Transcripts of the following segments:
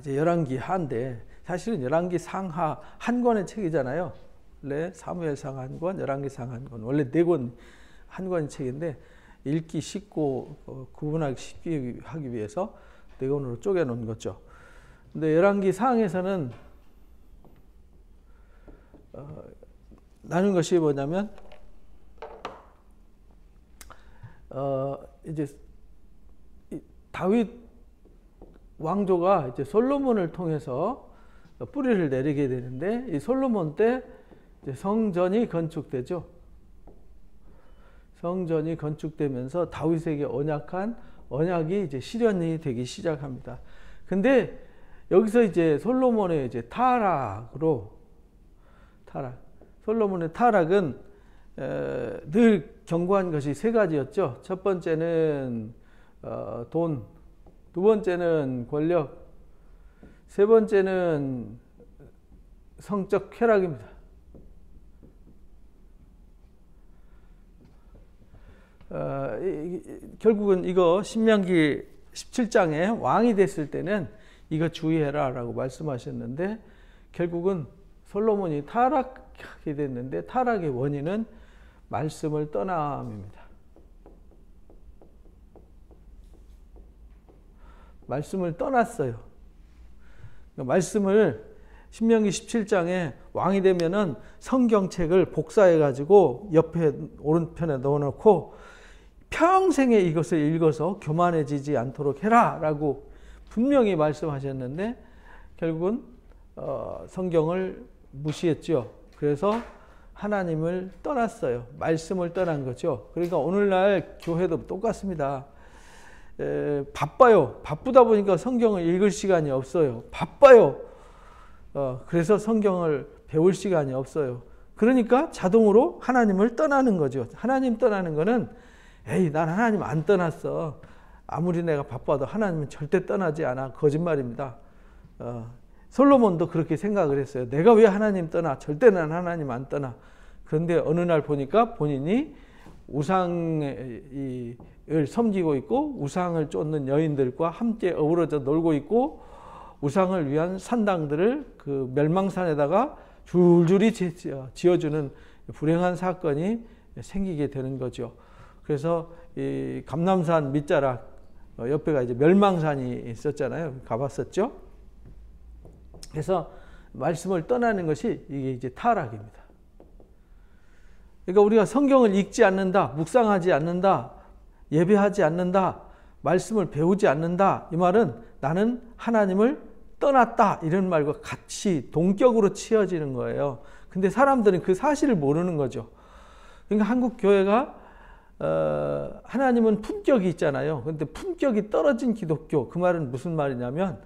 이제 열왕기 하인데 사실은 열왕기 상하 한 권의 책이잖아요. 원래 사무엘상 한 권, 열왕기상 한 권, 원래 4권 한 권의 책인데 읽기 쉽고 구분하기 쉽게 하기 위해서 4권으로 쪼개놓은 거죠. 근데 열왕기 상에서는 나눈 것이 뭐냐면 이제 다윗 왕조가 이제 솔로몬을 통해서 뿌리를 내리게 되는데 이 솔로몬 때 이제 성전이 건축되죠. 성전이 건축되면서 다윗에게 언약이 이제 실현이 되기 시작합니다. 근데 여기서 이제 솔로몬의 이제 솔로몬의 타락은 늘 경고한 것이 3가지였죠. 첫 번째는 돈, 두 번째는 권력, 세 번째는 성적 쾌락입니다. 결국은 이거 신명기 17장에 왕이 됐을 때는 이거 주의해라 라고 말씀하셨는데 결국은 솔로몬이 타락하게 됐는데 타락의 원인은 말씀을 떠남입니다. 말씀을 떠났어요. 말씀을 신명기 17장에 왕이 되면은 성경책을 복사해 가지고 옆에 오른편에 넣어놓고 평생에 이것을 읽어서 교만해지지 않도록 해라 라고 분명히 말씀하셨는데 결국은 성경을 무시했죠. 그래서 하나님을 떠났어요. 말씀을 떠난 거죠. 그러니까 오늘날 교회도 똑같습니다. 바빠요. 바쁘다 보니까 성경을 읽을 시간이 없어요. 바빠요. 그래서 성경을 배울 시간이 없어요. 그러니까 자동으로 하나님을 떠나는 거죠. 하나님 떠나는 거는 에이, 난 하나님 안 떠났어. 아무리 내가 바빠도 하나님은 절대 떠나지 않아. 거짓말입니다. 솔로몬도 그렇게 생각을 했어요. 내가 왜 하나님 떠나? 절대 난 하나님 안 떠나. 그런데 어느 날 보니까 본인이 우상을 섬기고 있고 우상을 쫓는 여인들과 함께 어우러져 놀고 있고 우상을 위한 산당들을 그 멸망산에다가 줄줄이 지어주는 불행한 사건이 생기게 되는 거죠. 그래서 이 감람산 밑자락 옆에가 이제 멸망산이 있었잖아요. 가봤었죠. 그래서 말씀을 떠나는 것이 이게 이제 타락입니다. 그러니까 우리가 성경을 읽지 않는다, 묵상하지 않는다, 예배하지 않는다, 말씀을 배우지 않는다. 이 말은 나는 하나님을 떠났다. 이런 말과 같이 동격으로 치어지는 거예요. 근데 사람들은 그 사실을 모르는 거죠. 그러니까 한국 교회가 하나님은 품격이 있잖아요. 그런데 품격이 떨어진 기독교, 그 말은 무슨 말이냐면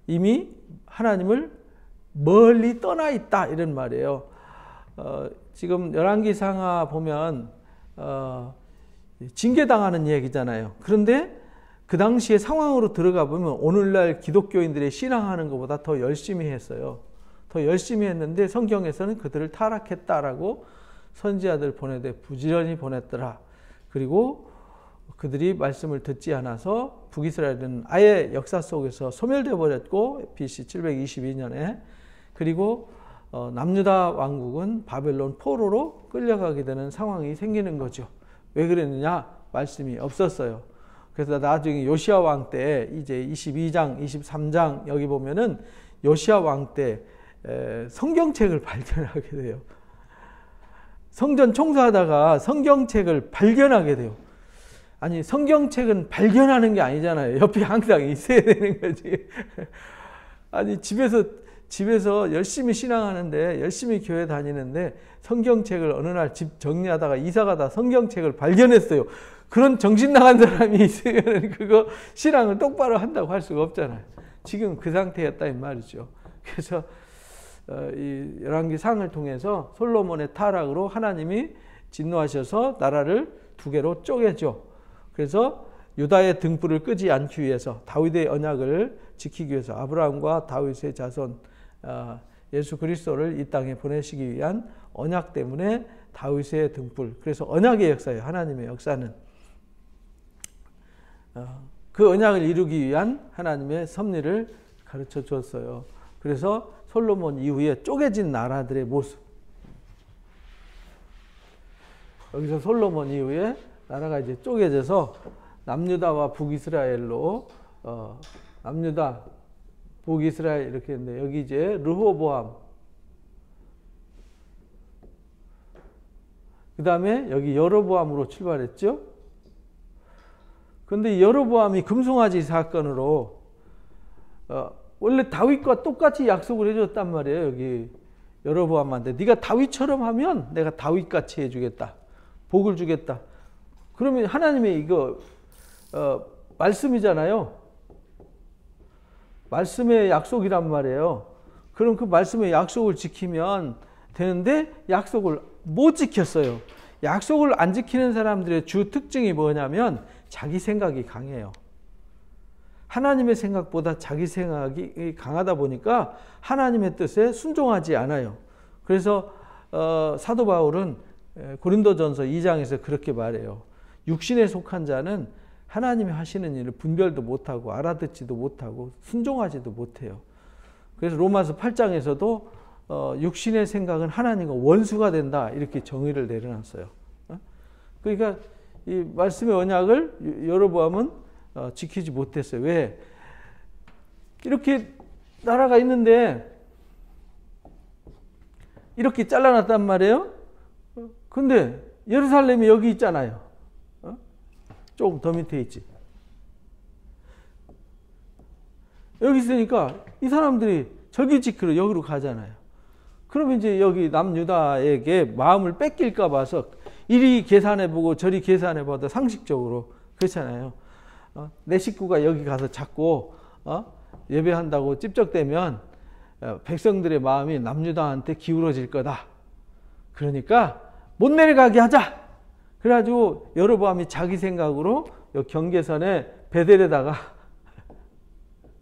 이미 하나님을 멀리 떠나 있다 이런 말이에요. 지금 열왕기 상하 보면 징계당하는 얘기잖아요. 그런데 그 당시의 상황으로 들어가 보면 오늘날 기독교인들의 신앙하는 것보다 더 열심히 했어요. 더 열심히 했는데 성경에서는 그들을 타락했다라고 선지자들 보내되 부지런히 보냈더라. 그리고 그들이 말씀을 듣지 않아서 북이스라엘은 아예 역사 속에서 소멸되어 버렸고 BC 722년에 그리고 남유다 왕국은 바벨론 포로로 끌려가게 되는 상황이 생기는 거죠. 왜 그랬느냐? 말씀이 없었어요. 그래서 나중에 요시야 왕 때 이제 22장, 23장 여기 보면은 요시야 왕 때 성경책을 발견하게 돼요. 성전 청소하다가 성경책을 발견하게 돼요. 아니 성경책은 발견하는 게 아니잖아요. 옆에 항상 있어야 되는 거지. 아니 집에서 열심히 신앙하는데 열심히 교회 다니는데 성경책을 어느 날 집 정리하다가 이사가다 성경책을 발견했어요. 그런 정신 나간 사람이 있으면 그거 신앙을 똑바로 한다고 할 수가 없잖아요. 지금 그 상태였다 이 말이죠. 그래서 이 열왕기 상을 통해서 솔로몬의 타락으로 하나님이 진노하셔서 나라를 2개로 쪼개죠. 그래서 유다의 등불을 끄지 않기 위해서 다윗의 언약을 지키기 위해서 아브라함과 다윗의 자손 예수 그리스도를 이 땅에 보내시기 위한 언약 때문에 다윗의 등불, 그래서 언약의 역사예요. 하나님의 역사는 그 언약을 이루기 위한 하나님의 섭리를 가르쳐 줬어요. 그래서 솔로몬 이후에 쪼개진 나라들의 모습. 여기서 솔로몬 이후에 나라가 이제 쪼개져서 남유다와 북이스라엘로 남유다, 북이스라엘 이렇게 했는데 여기 이제 르호보암, 그 다음에 여기 여로보암으로 출발했죠. 근데 여로보암이 금송아지 사건으로 원래 다윗과 똑같이 약속을 해줬단 말이에요. 여기 여로보암한테 네가 다윗처럼 하면 내가 다윗같이 해주겠다, 복을 주겠다. 그러면 하나님의 이거 말씀이잖아요. 말씀의 약속이란 말이에요. 그럼 그 말씀의 약속을 지키면 되는데 약속을 못 지켰어요. 약속을 안 지키는 사람들의 주 특징이 뭐냐면 자기 생각이 강해요. 하나님의 생각보다 자기 생각이 강하다 보니까 하나님의 뜻에 순종하지 않아요. 그래서 사도 바울은 고린도전서 2장에서 그렇게 말해요. 육신에 속한 자는 하나님이 하시는 일을 분별도 못하고 알아듣지도 못하고 순종하지도 못해요. 그래서 로마서 8장에서도 육신의 생각은 하나님과 원수가 된다, 이렇게 정의를 내려놨어요. 그러니까 이 말씀의 언약을 여로보암은 지키지 못했어요. 왜? 이렇게 나라가 있는데 이렇게 잘라놨단 말이에요. 근데 예루살렘이 여기 있잖아요. 조금 더 밑에 있지. 여기 있으니까 이 사람들이 절기 지키러 여기로 가잖아요. 그러면 이제 여기 남유다에게 마음을 뺏길까 봐서 이리 계산해보고 저리 계산해봐도 상식적으로 그렇잖아요. 내 식구가 여기 가서 자꾸 예배한다고 찝적대면 백성들의 마음이 남유다한테 기울어질 거다. 그러니까 못 내려가게 하자. 그래가지고 여로보암이 자기 생각으로 경계선에 베델에다가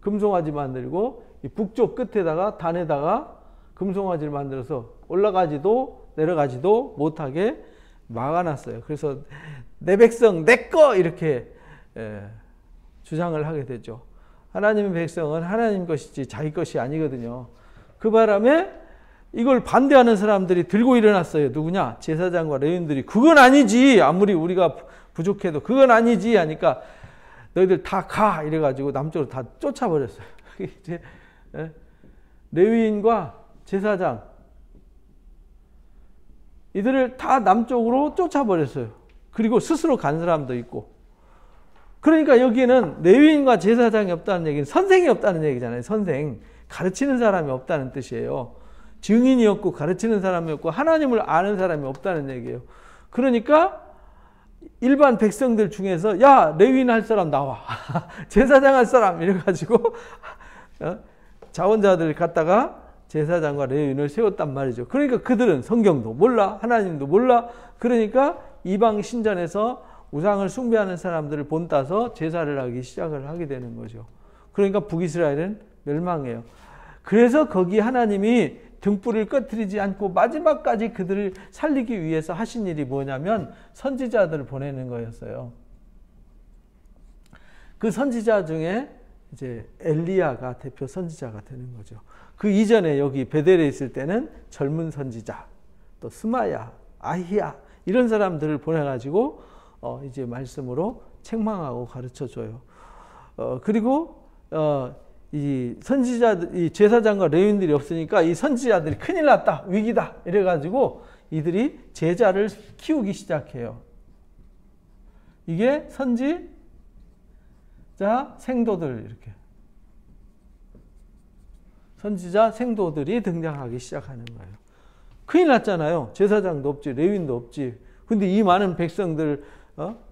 금송아지 만들고 이 북쪽 끝에다가 단에다가 금송아지를 만들어서 올라가지도 내려가지도 못하게 막아놨어요. 그래서 내 백성 내 거 이렇게 주장을 하게 되죠. 하나님의 백성은 하나님 것이지 자기 것이 아니거든요. 그 바람에 이걸 반대하는 사람들이 들고 일어났어요. 누구냐? 제사장과 레위인들이 그건 아니지. 아무리 우리가 부족해도 그건 아니지 하니까 너희들 다 가 이래가지고 남쪽으로 다 쫓아버렸어요. 이제 레위인과 제사장 이들을 다 남쪽으로 쫓아버렸어요. 그리고 스스로 간 사람도 있고. 그러니까 여기에는 레위인과 제사장이 없다는 얘기는 선생이 없다는 얘기잖아요. 선생. 가르치는 사람이 없다는 뜻이에요. 증인이 없고 가르치는 사람이 없고 하나님을 아는 사람이 없다는 얘기예요. 그러니까 일반 백성들 중에서 야 레위인 할 사람 나와. 제사장 할 사람 이래가지고 자원자들을 갖다가 제사장과 레위인을 세웠단 말이죠. 그러니까 그들은 성경도 몰라, 하나님도 몰라. 그러니까 이방 신전에서 우상을 숭배하는 사람들을 본따서 제사를 하기 시작을 하게 되는 거죠. 그러니까 북이스라엘은 멸망해요. 그래서 거기 하나님이 등불을 꺼뜨리지 않고 마지막까지 그들을 살리기 위해서 하신 일이 뭐냐면 선지자들을 보내는 거였어요. 그 선지자 중에 이제 엘리야가 대표 선지자가 되는 거죠. 그 이전에 여기 베델에 있을 때는 젊은 선지자, 또 스마야, 아히야 이런 사람들을 보내가지고 이제 말씀으로 책망하고 가르쳐 줘요. 그리고 이 선지자들, 이 제사장과 레위인들이 없으니까 이 선지자들이 큰일 났다, 위기다 이래가지고 이들이 제자를 키우기 시작해요. 이게 선지자 생도들 이렇게 선지자 생도들이 등장하기 시작하는 거예요. 큰일 났잖아요. 제사장도 없지, 레위인도 없지. 근데 이 많은 백성들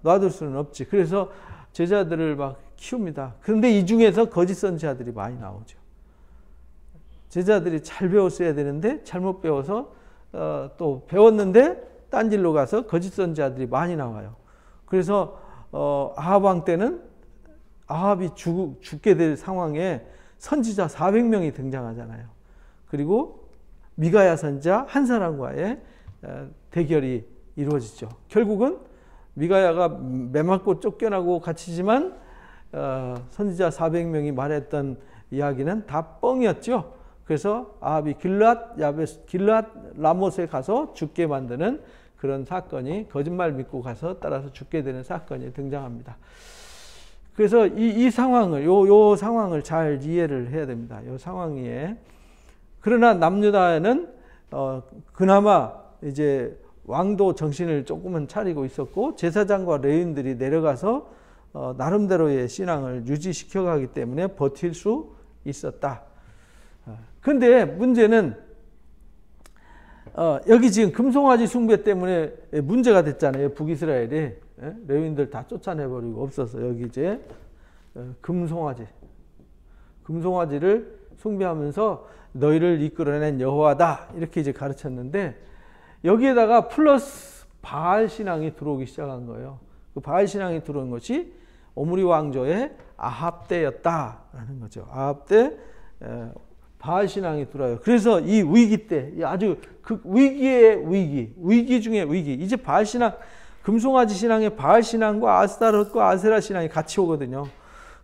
놔둘 수는 없지. 그래서 제자들을 막 키웁니다. 그런데 이 중에서 거짓 선지자들이 많이 나오죠. 제자들이 잘 배웠어야 되는데 잘못 배워서 또 배웠는데 딴 길로 가서 거짓 선지자들이 많이 나와요. 그래서 아합 왕 때는 아합이 죽게 될 상황에 선지자 400명이 등장하잖아요. 그리고 미가야 선지자 한 사람과의 대결이 이루어지죠. 결국은 미가야가 매맞고 쫓겨나고 갇히지만 선지자 400명이 말했던 이야기는 다 뻥이었죠. 그래서 아합이 길앗 라못에 가서 죽게 만드는 그런 사건이, 거짓말 믿고 가서 따라서 죽게 되는 사건이 등장합니다. 그래서 이 상황을, 요 상황을 잘 이해를 해야 됩니다. 요 상황에. 그러나 남유다에는 그나마 이제 왕도 정신을 조금은 차리고 있었고, 제사장과 레위인들이 내려가서 나름대로의 신앙을 유지시켜 가기 때문에 버틸 수 있었다. 근데 문제는 여기 지금 금송아지 숭배 때문에 문제가 됐잖아요. 북이스라엘이. 레위인들 다 쫓아내버리고 없어서 여기 이제 금송아지를 숭배하면서 너희를 이끌어낸 여호와다 이렇게 이제 가르쳤는데, 여기에다가 플러스 바알 신앙이 들어오기 시작한 거예요. 그 바알 신앙이 들어온 것이 오므리 왕조의 아합 때였다라는 거죠. 아합 때 바알 신앙이 들어와요. 그래서 이 위기 때, 아주 그 위기의 위기 중에 위기, 이제 바알 신앙, 금송아지 신앙에 바알 신앙과 아스타롯과 아세라 신앙이 같이 오거든요.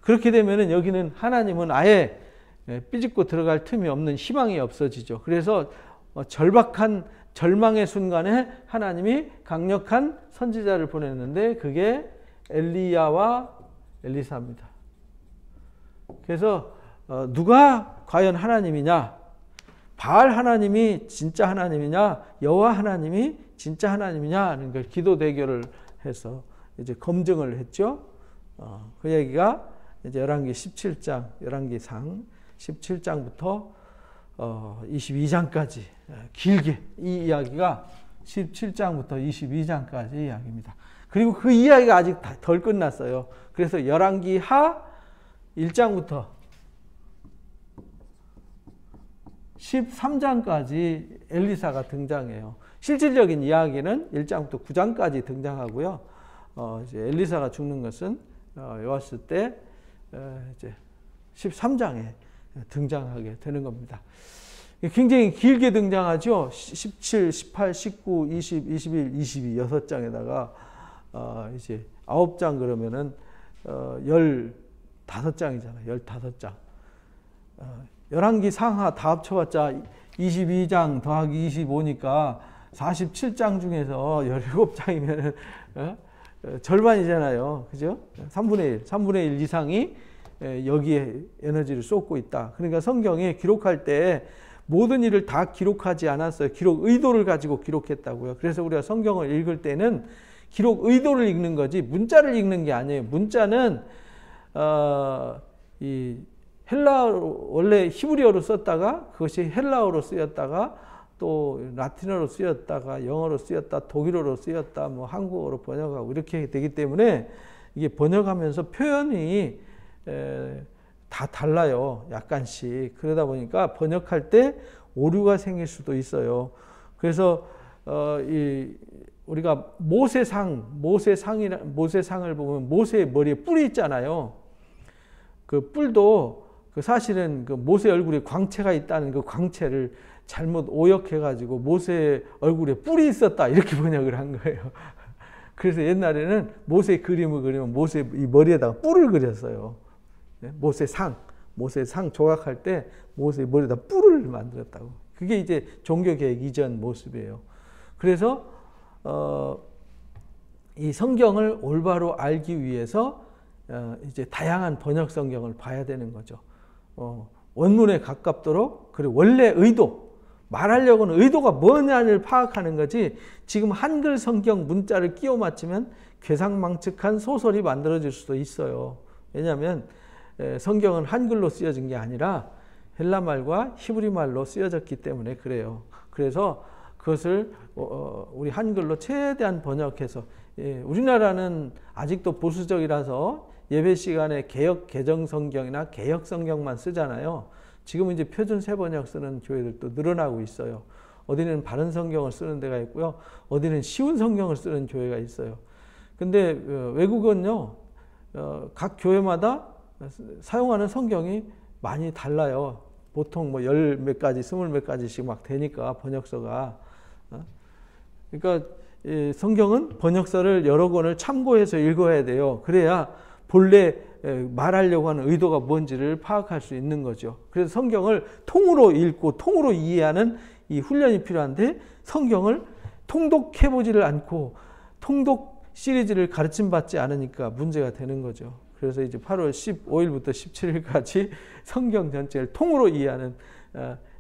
그렇게 되면은 여기는 하나님은 아예 삐집고 들어갈 틈이 없는, 희망이 없어지죠. 그래서 절박한 절망의 순간에 하나님이 강력한 선지자를 보냈는데 그게 엘리야와 엘리사입니다. 그래서 누가 과연 하나님이냐? 바알 하나님이 진짜 하나님이냐? 여호와 하나님이 진짜 하나님이냐? 하는 걸 기도 대결을 해서 이제 검증을 했죠. 그 얘기가 이제 열왕기 17장, 열왕기상 17장부터 22장까지 길게 이 이야기가 17장부터 22장까지 이야기입니다. 그리고 그 이야기가 아직 덜 끝났어요. 그래서 열왕기하 1장부터 13장까지 엘리사가 등장해요. 실질적인 이야기는 1장부터 9장까지 등장하고요. 이제 엘리사가 죽는 것은 요아스 때 이제 13장에 등장하게 되는 겁니다. 굉장히 길게 등장하죠. 17, 18, 19, 20, 21, 22 6장에다가 이제 9장 그러면은 15장이잖아요. 15장. 열왕기 상하 다 합쳐봤자 22장 더하기 25니까 47장 중에서 17장이면은 절반이잖아요. 그죠? 3분의 1 이상이 여기에 에너지를 쏟고 있다. 그러니까 성경에 기록할 때 모든 일을 다 기록하지 않았어요. 기록 의도를 가지고 기록했다고요. 그래서 우리가 성경을 읽을 때는 기록 의도를 읽는 거지 문자를 읽는 게 아니에요. 문자는 이 헬라어, 원래 히브리어로 썼다가 그것이 헬라어로 쓰였다가 또 라틴어로 쓰였다가 영어로 쓰였다, 독일어로 쓰였다, 뭐 한국어로 번역하고 이렇게 되기 때문에 이게 번역하면서 표현이 다 달라요. 약간씩. 그러다 보니까 번역할 때 오류가 생길 수도 있어요. 그래서 우리가 모세상을 보면 모세의 머리에 뿔이 있잖아요. 그 뿔도 사실은 그 모세 얼굴에 광채가 있다는 그 광채를 잘못 오역해가지고 모세 얼굴에 뿔이 있었다 이렇게 번역을 한 거예요. 그래서 옛날에는 모세 그림을 그리면 모세 이 머리에다가 뿔을 그렸어요. 모세상 조각할 때 모세 머리에다 뿔을 만들었다고. 그게 이제 종교개혁 이전 모습이에요. 그래서 이 성경을 올바로 알기 위해서 이제 다양한 번역 성경을 봐야 되는 거죠. 원문에 가깝도록, 그리고 원래 의도, 말하려고는 의도가 뭐냐를 파악하는 거지 지금 한글 성경 문자를 끼워 맞추면 괴상망측한 소설이 만들어질 수도 있어요. 왜냐하면 성경은 한글로 쓰여진 게 아니라 헬라말과 히브리말로 쓰여졌기 때문에 그래요. 그래서 그것을 우리 한글로 최대한 번역해서, 우리나라는 아직도 보수적이라서 예배 시간에 개역 개정 성경이나 개역 성경만 쓰잖아요. 지금은 이제 표준 새번역 쓰는 교회들도 늘어나고 있어요. 어디는 바른 성경을 쓰는 데가 있고요. 어디는 쉬운 성경을 쓰는 교회가 있어요. 근데 외국은요, 각 교회마다 사용하는 성경이 많이 달라요. 보통 뭐 10몇 가지, 20몇 가지씩 막 되니까 번역서가. 그러니까 성경은 번역서를 여러 권을 참고해서 읽어야 돼요. 그래야 본래 말하려고 하는 의도가 뭔지를 파악할 수 있는 거죠. 그래서 성경을 통으로 읽고 통으로 이해하는 이 훈련이 필요한데 성경을 통독해보지를 않고 통독 시리즈를 가르침받지 않으니까 문제가 되는 거죠. 그래서 이제 8월 15일부터 17일까지 성경 전체를 통으로 이해하는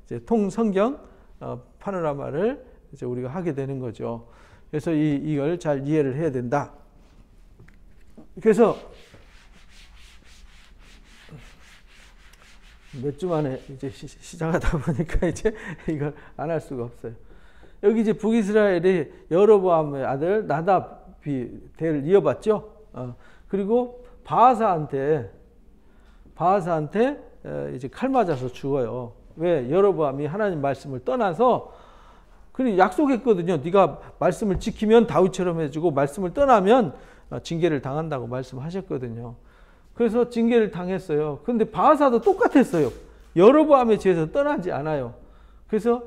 이제 통성경 파노라마를 이제 우리가 하게 되는 거죠. 그래서 이걸 잘 이해를 해야 된다. 그래서 몇 주 만에 이제 시작하다 보니까 이제 이걸 안 할 수가 없어요. 여기 이제 북이스라엘이 여로보암의 아들 나답이 대를 이어받죠. 그리고 바하사한테 이제 칼 맞아서 죽어요. 왜? 여로보암이 하나님 말씀을 떠나서 그리고 약속했거든요. 네가 말씀을 지키면 다윗처럼 해주고 말씀을 떠나면 징계를 당한다고 말씀하셨거든요. 그래서 징계를 당했어요. 그런데 바하사도 똑같았어요. 여로보암의 죄에서 떠나지 않아요. 그래서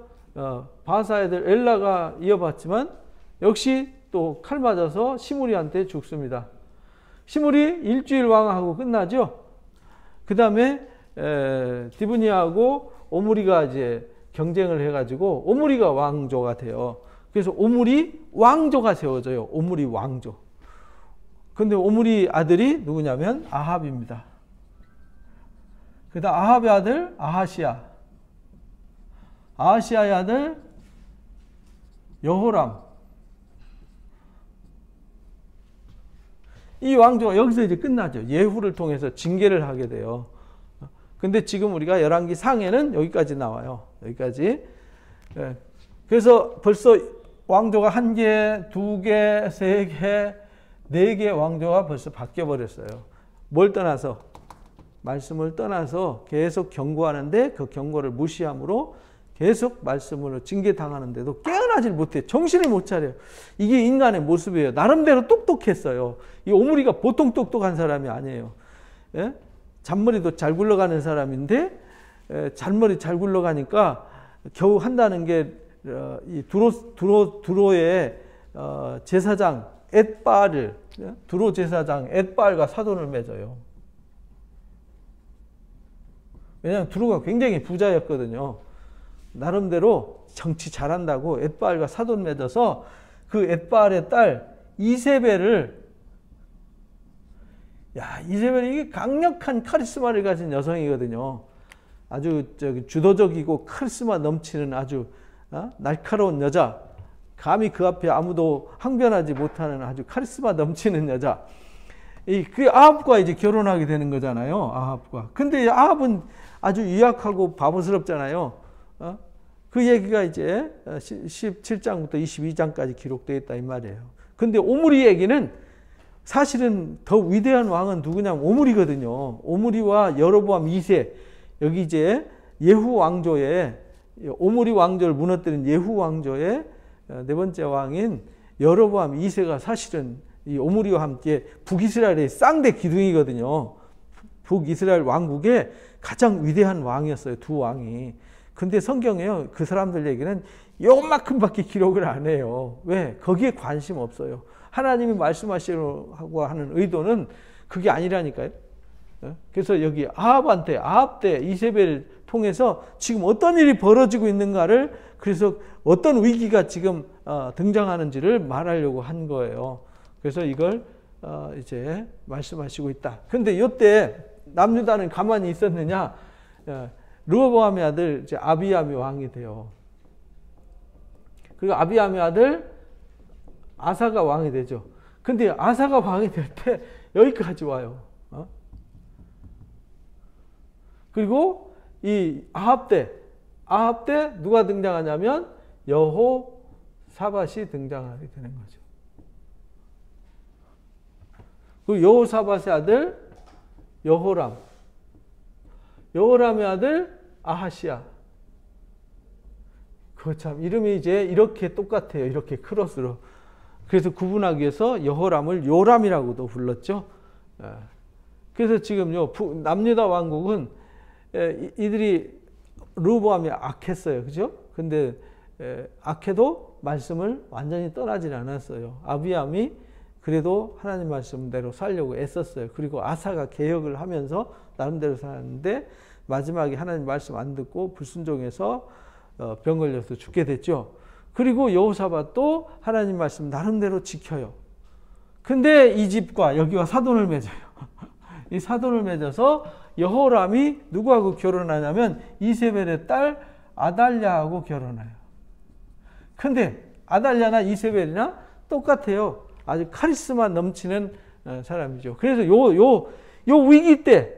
바하사 애들 엘라가 이어받지만 역시 또 칼 맞아서 시므리한테 죽습니다. 시므리 일주일 왕하고 끝나죠. 그 다음에 디브니하고 오므리가 이제 경쟁을 해가지고 오므리가 왕조가 돼요. 그래서 오므리 왕조가 세워져요. 오므리 왕조. 근데 오므리 아들이 누구냐면 아합입니다. 그 다음 아합의 아들 아하시야. 아하시야의 아들 여호람. 이 왕조가 여기서 이제 끝나죠. 예후를 통해서 징계를 하게 돼요. 근데 지금 우리가 열왕기 상에는 여기까지 나와요. 여기까지. 그래서 벌써 왕조가 1개, 2개, 3개, 4개 왕조가 벌써 바뀌어 버렸어요. 뭘 떠나서? 말씀을 떠나서 계속 경고하는데 그 경고를 무시함으로 계속 말씀으로 징계당하는데도 깨어나질 못해. 정신을 못 차려요. 이게 인간의 모습이에요. 나름대로 똑똑했어요. 이 오므리가 보통 똑똑한 사람이 아니에요. 예? 잔머리도 잘 굴러가는 사람인데 잔머리 잘 굴러가니까 겨우 한다는 게 이 두로의 제사장 엣바알을 두로 제사장 엣바알과 사돈을 맺어요. 왜냐하면 두로가 굉장히 부자였거든요. 나름대로 정치 잘한다고 엣바알과 사돈 맺어서 그 엣바알의 딸 이세벨을 이세벨이 이게 강력한 카리스마를 가진 여성이거든요. 아주 주도적이고 카리스마 넘치는 아주 날카로운 여자. 감히 그 앞에 아무도 항변하지 못하는 아주 카리스마 넘치는 여자. 그 아합과 이제 결혼하게 되는 거잖아요. 아합과. 근데 아합은 아주 유약하고 바보스럽잖아요. 그 얘기가 이제 17장부터 22장까지 기록되어 있다 이 말이에요. 근데 오므리 얘기는 사실은 더 위대한 왕은 누구냐면 오므리거든요. 오므리와 여로보암 2세. 여기 이제 예후 왕조의 오므리 왕조를 무너뜨린 예후 왕조의 네 번째 왕인 여로보암 2세가 사실은 이 오므리와 함께 북이스라엘의 쌍대 기둥이거든요. 북이스라엘 왕국의 가장 위대한 왕이었어요. 두 왕이. 근데 성경에요. 그 사람들 얘기는 요만큼밖에 기록을 안 해요. 왜? 거기에 관심 없어요. 하나님이 말씀하시려고 하는 의도는 그게 아니라니까요. 그래서 여기 아합 때 이세벨 통해서 지금 어떤 일이 벌어지고 있는가를 그래서 어떤 위기가 지금 등장하는지를 말하려고 한 거예요. 그래서 이걸 이제 말씀하시고 있다. 근데 이때 남유다는 가만히 있었느냐? 르호보암의 아들 이제 아비암이 왕이 돼요. 그리고 아비암의 아들 아사가 왕이 되죠. 근데 아사가 왕이 될 때 여기까지 와요. 그리고 이 아합 때 누가 등장하냐면 여호사밧이 등장하게 되는 거죠. 그리고 여호사밧의 아들 여호람의 아들 아하시야. 그 참 이름이 이제 이렇게 똑같아요. 이렇게 크로스로. 그래서 구분하기 위해서 여호람을 요람이라고도 불렀죠. 그래서 지금 남유다 왕국은 이들이 르호보암이 악했어요. 그죠? 근데 악해도 말씀을 완전히 떠나질 않았어요. 아비암이 그래도 하나님 말씀대로 살려고 애썼어요. 그리고 아사가 개혁을 하면서 나름대로 살았는데 마지막에 하나님 말씀 안 듣고 불순종해서 병 걸려서 죽게 됐죠. 그리고 여호사밧도 하나님 말씀 나름대로 지켜요. 근데 이 집과 여기와 사돈을 맺어요. 이 사돈을 맺어서 여호람이 누구하고 결혼하냐면 이세벨의 딸 아달랴하고 결혼해요. 근데 아달랴나 이세벨이나 똑같아요. 아주 카리스마 넘치는 사람이죠. 그래서 요 위기 때,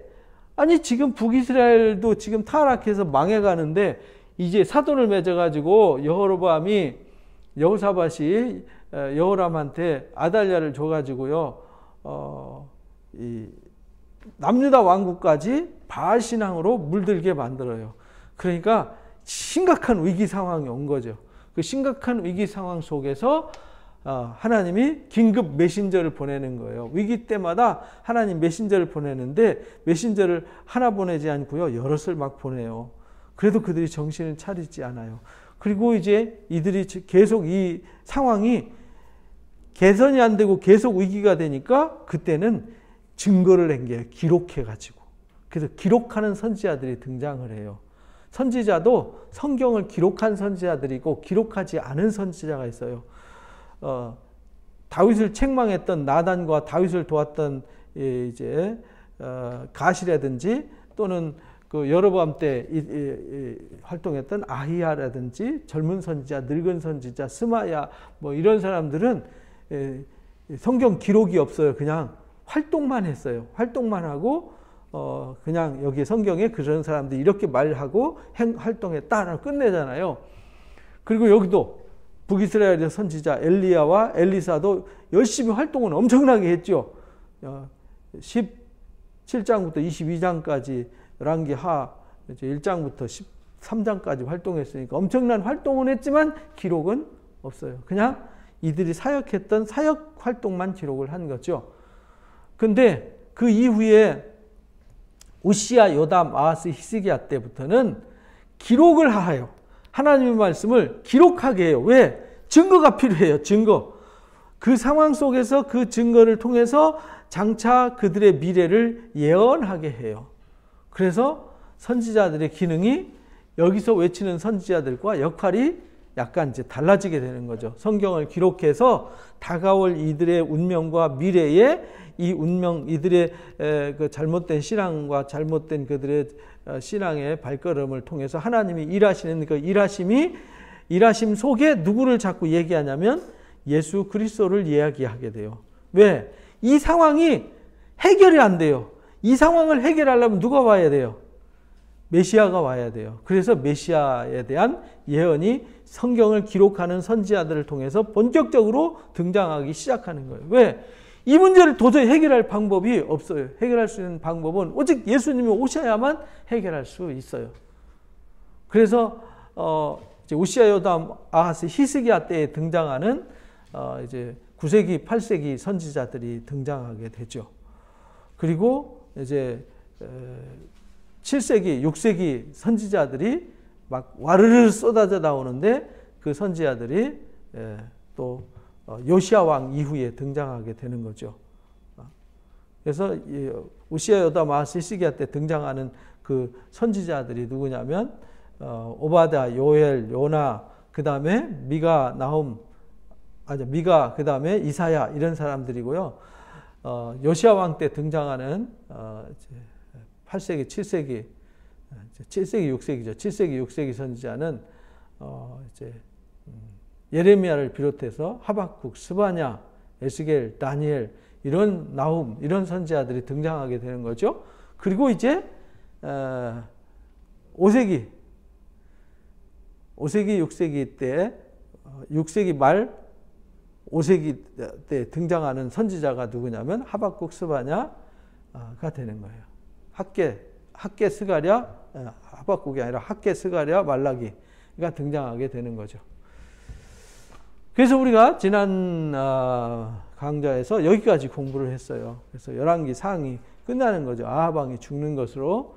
아니 지금 북이스라엘도 지금 타락해서 망해가는데 이제 사돈을 맺어가지고 여호사밧이 여호람한테 아달랴를 줘가지고요, 이 남유다 왕국까지 바알 신앙으로 물들게 만들어요. 그러니까 심각한 위기 상황이 온 거죠. 그 심각한 위기 상황 속에서 하나님이 긴급 메신저를 보내는 거예요. 위기 때마다 하나님 메신저를 보내는데 메신저를 하나 보내지 않고요, 여럿을 막 보내요. 그래도 그들이 정신을 차리지 않아요. 그리고 이제 이들이 계속 이 상황이 개선이 안 되고 계속 위기가 되니까 그때는 증거를 남겨요. 기록해가지고. 그래서 기록하는 선지자들이 등장을 해요. 선지자도 성경을 기록한 선지자들이 있고 기록하지 않은 선지자가 있어요. 다윗을 책망했던 나단과 다윗을 도왔던 이제 가시라든지 또는 그 여로보암 때 활동했던 아히야라든지 젊은 선지자, 늙은 선지자, 스마야 뭐 이런 사람들은 성경 기록이 없어요. 그냥 활동만 했어요. 활동만 하고 그냥 여기 성경에 그런 사람들이 이렇게 말하고 활동했다라고 끝내잖아요. 그리고 여기도 북이스라엘의 선지자 엘리야와 엘리사도 열심히 활동을 엄청나게 했죠. 17장부터 22장까지 랑기하 1장부터 13장까지 활동했으니까 엄청난 활동은 했지만 기록은 없어요. 그냥 이들이 사역했던 사역 활동만 기록을 한 거죠. 근데 그 이후에 우시야, 요담, 아하스, 히스기야 때부터는 기록을 하여요. 하나님의 말씀을 기록하게 해요. 왜? 증거가 필요해요. 증거. 그 상황 속에서 그 증거를 통해서 장차 그들의 미래를 예언하게 해요. 그래서 선지자들의 기능이 여기서 외치는 선지자들과 역할이 약간 이제 달라지게 되는 거죠. 성경을 기록해서 다가올 이들의 운명과 미래에 이 운명, 이들의 그 잘못된 신앙과 잘못된 그들의 신앙의 발걸음을 통해서 하나님이 일하시는 그 일하심 속에 누구를 자꾸 얘기하냐면 예수 그리스도를 이야기하게 돼요. 왜? 이 상황이 해결이 안 돼요. 이 상황을 해결하려면 누가 와야 돼요? 메시아가 와야 돼요. 그래서 메시아에 대한 예언이 성경을 기록하는 선지자들을 통해서 본격적으로 등장하기 시작하는 거예요. 왜? 이 문제를 도저히 해결할 방법이 없어요. 해결할 수 있는 방법은 오직 예수님이 오셔야만 해결할 수 있어요. 그래서 이제 우시야, 요담, 아하스, 히스기야 때에 등장하는 이제 9세기, 8세기 선지자들이 등장하게 되죠. 그리고 이제 7세기, 6세기 선지자들이 막 와르르 쏟아져 나오는데 그 선지자들이 또 요시야 왕 이후에 등장하게 되는 거죠. 그래서 우시야, 요담, 아하스, 히스기야 때 등장하는 그 선지자들이 누구냐면 오바댜, 요엘, 요나, 그 다음에 미가, 나훔, 미가, 그 다음에 이사야 이런 사람들이고요. 요시야 왕 때 등장하는 8세기, 7세기, 6세기죠. 7세기, 6세기 선지자는 이제 예레미야를 비롯해서 하박국, 스바냐, 에스겔, 다니엘 이런 나훔 이런 선지자들이 등장하게 되는 거죠. 그리고 이제 5세기, 6세기 때 6세기 말 5세기 때 등장하는 선지자가 누구냐면 하박국, 스바냐가 되는 거예요. 학개, 스가랴, 하박국이 아니라 학개, 스가랴, 말라기가 등장하게 되는 거죠. 그래서 우리가 지난 강좌에서 여기까지 공부를 했어요. 그래서 열왕기 상이 끝나는 거죠. 아합 왕이 죽는 것으로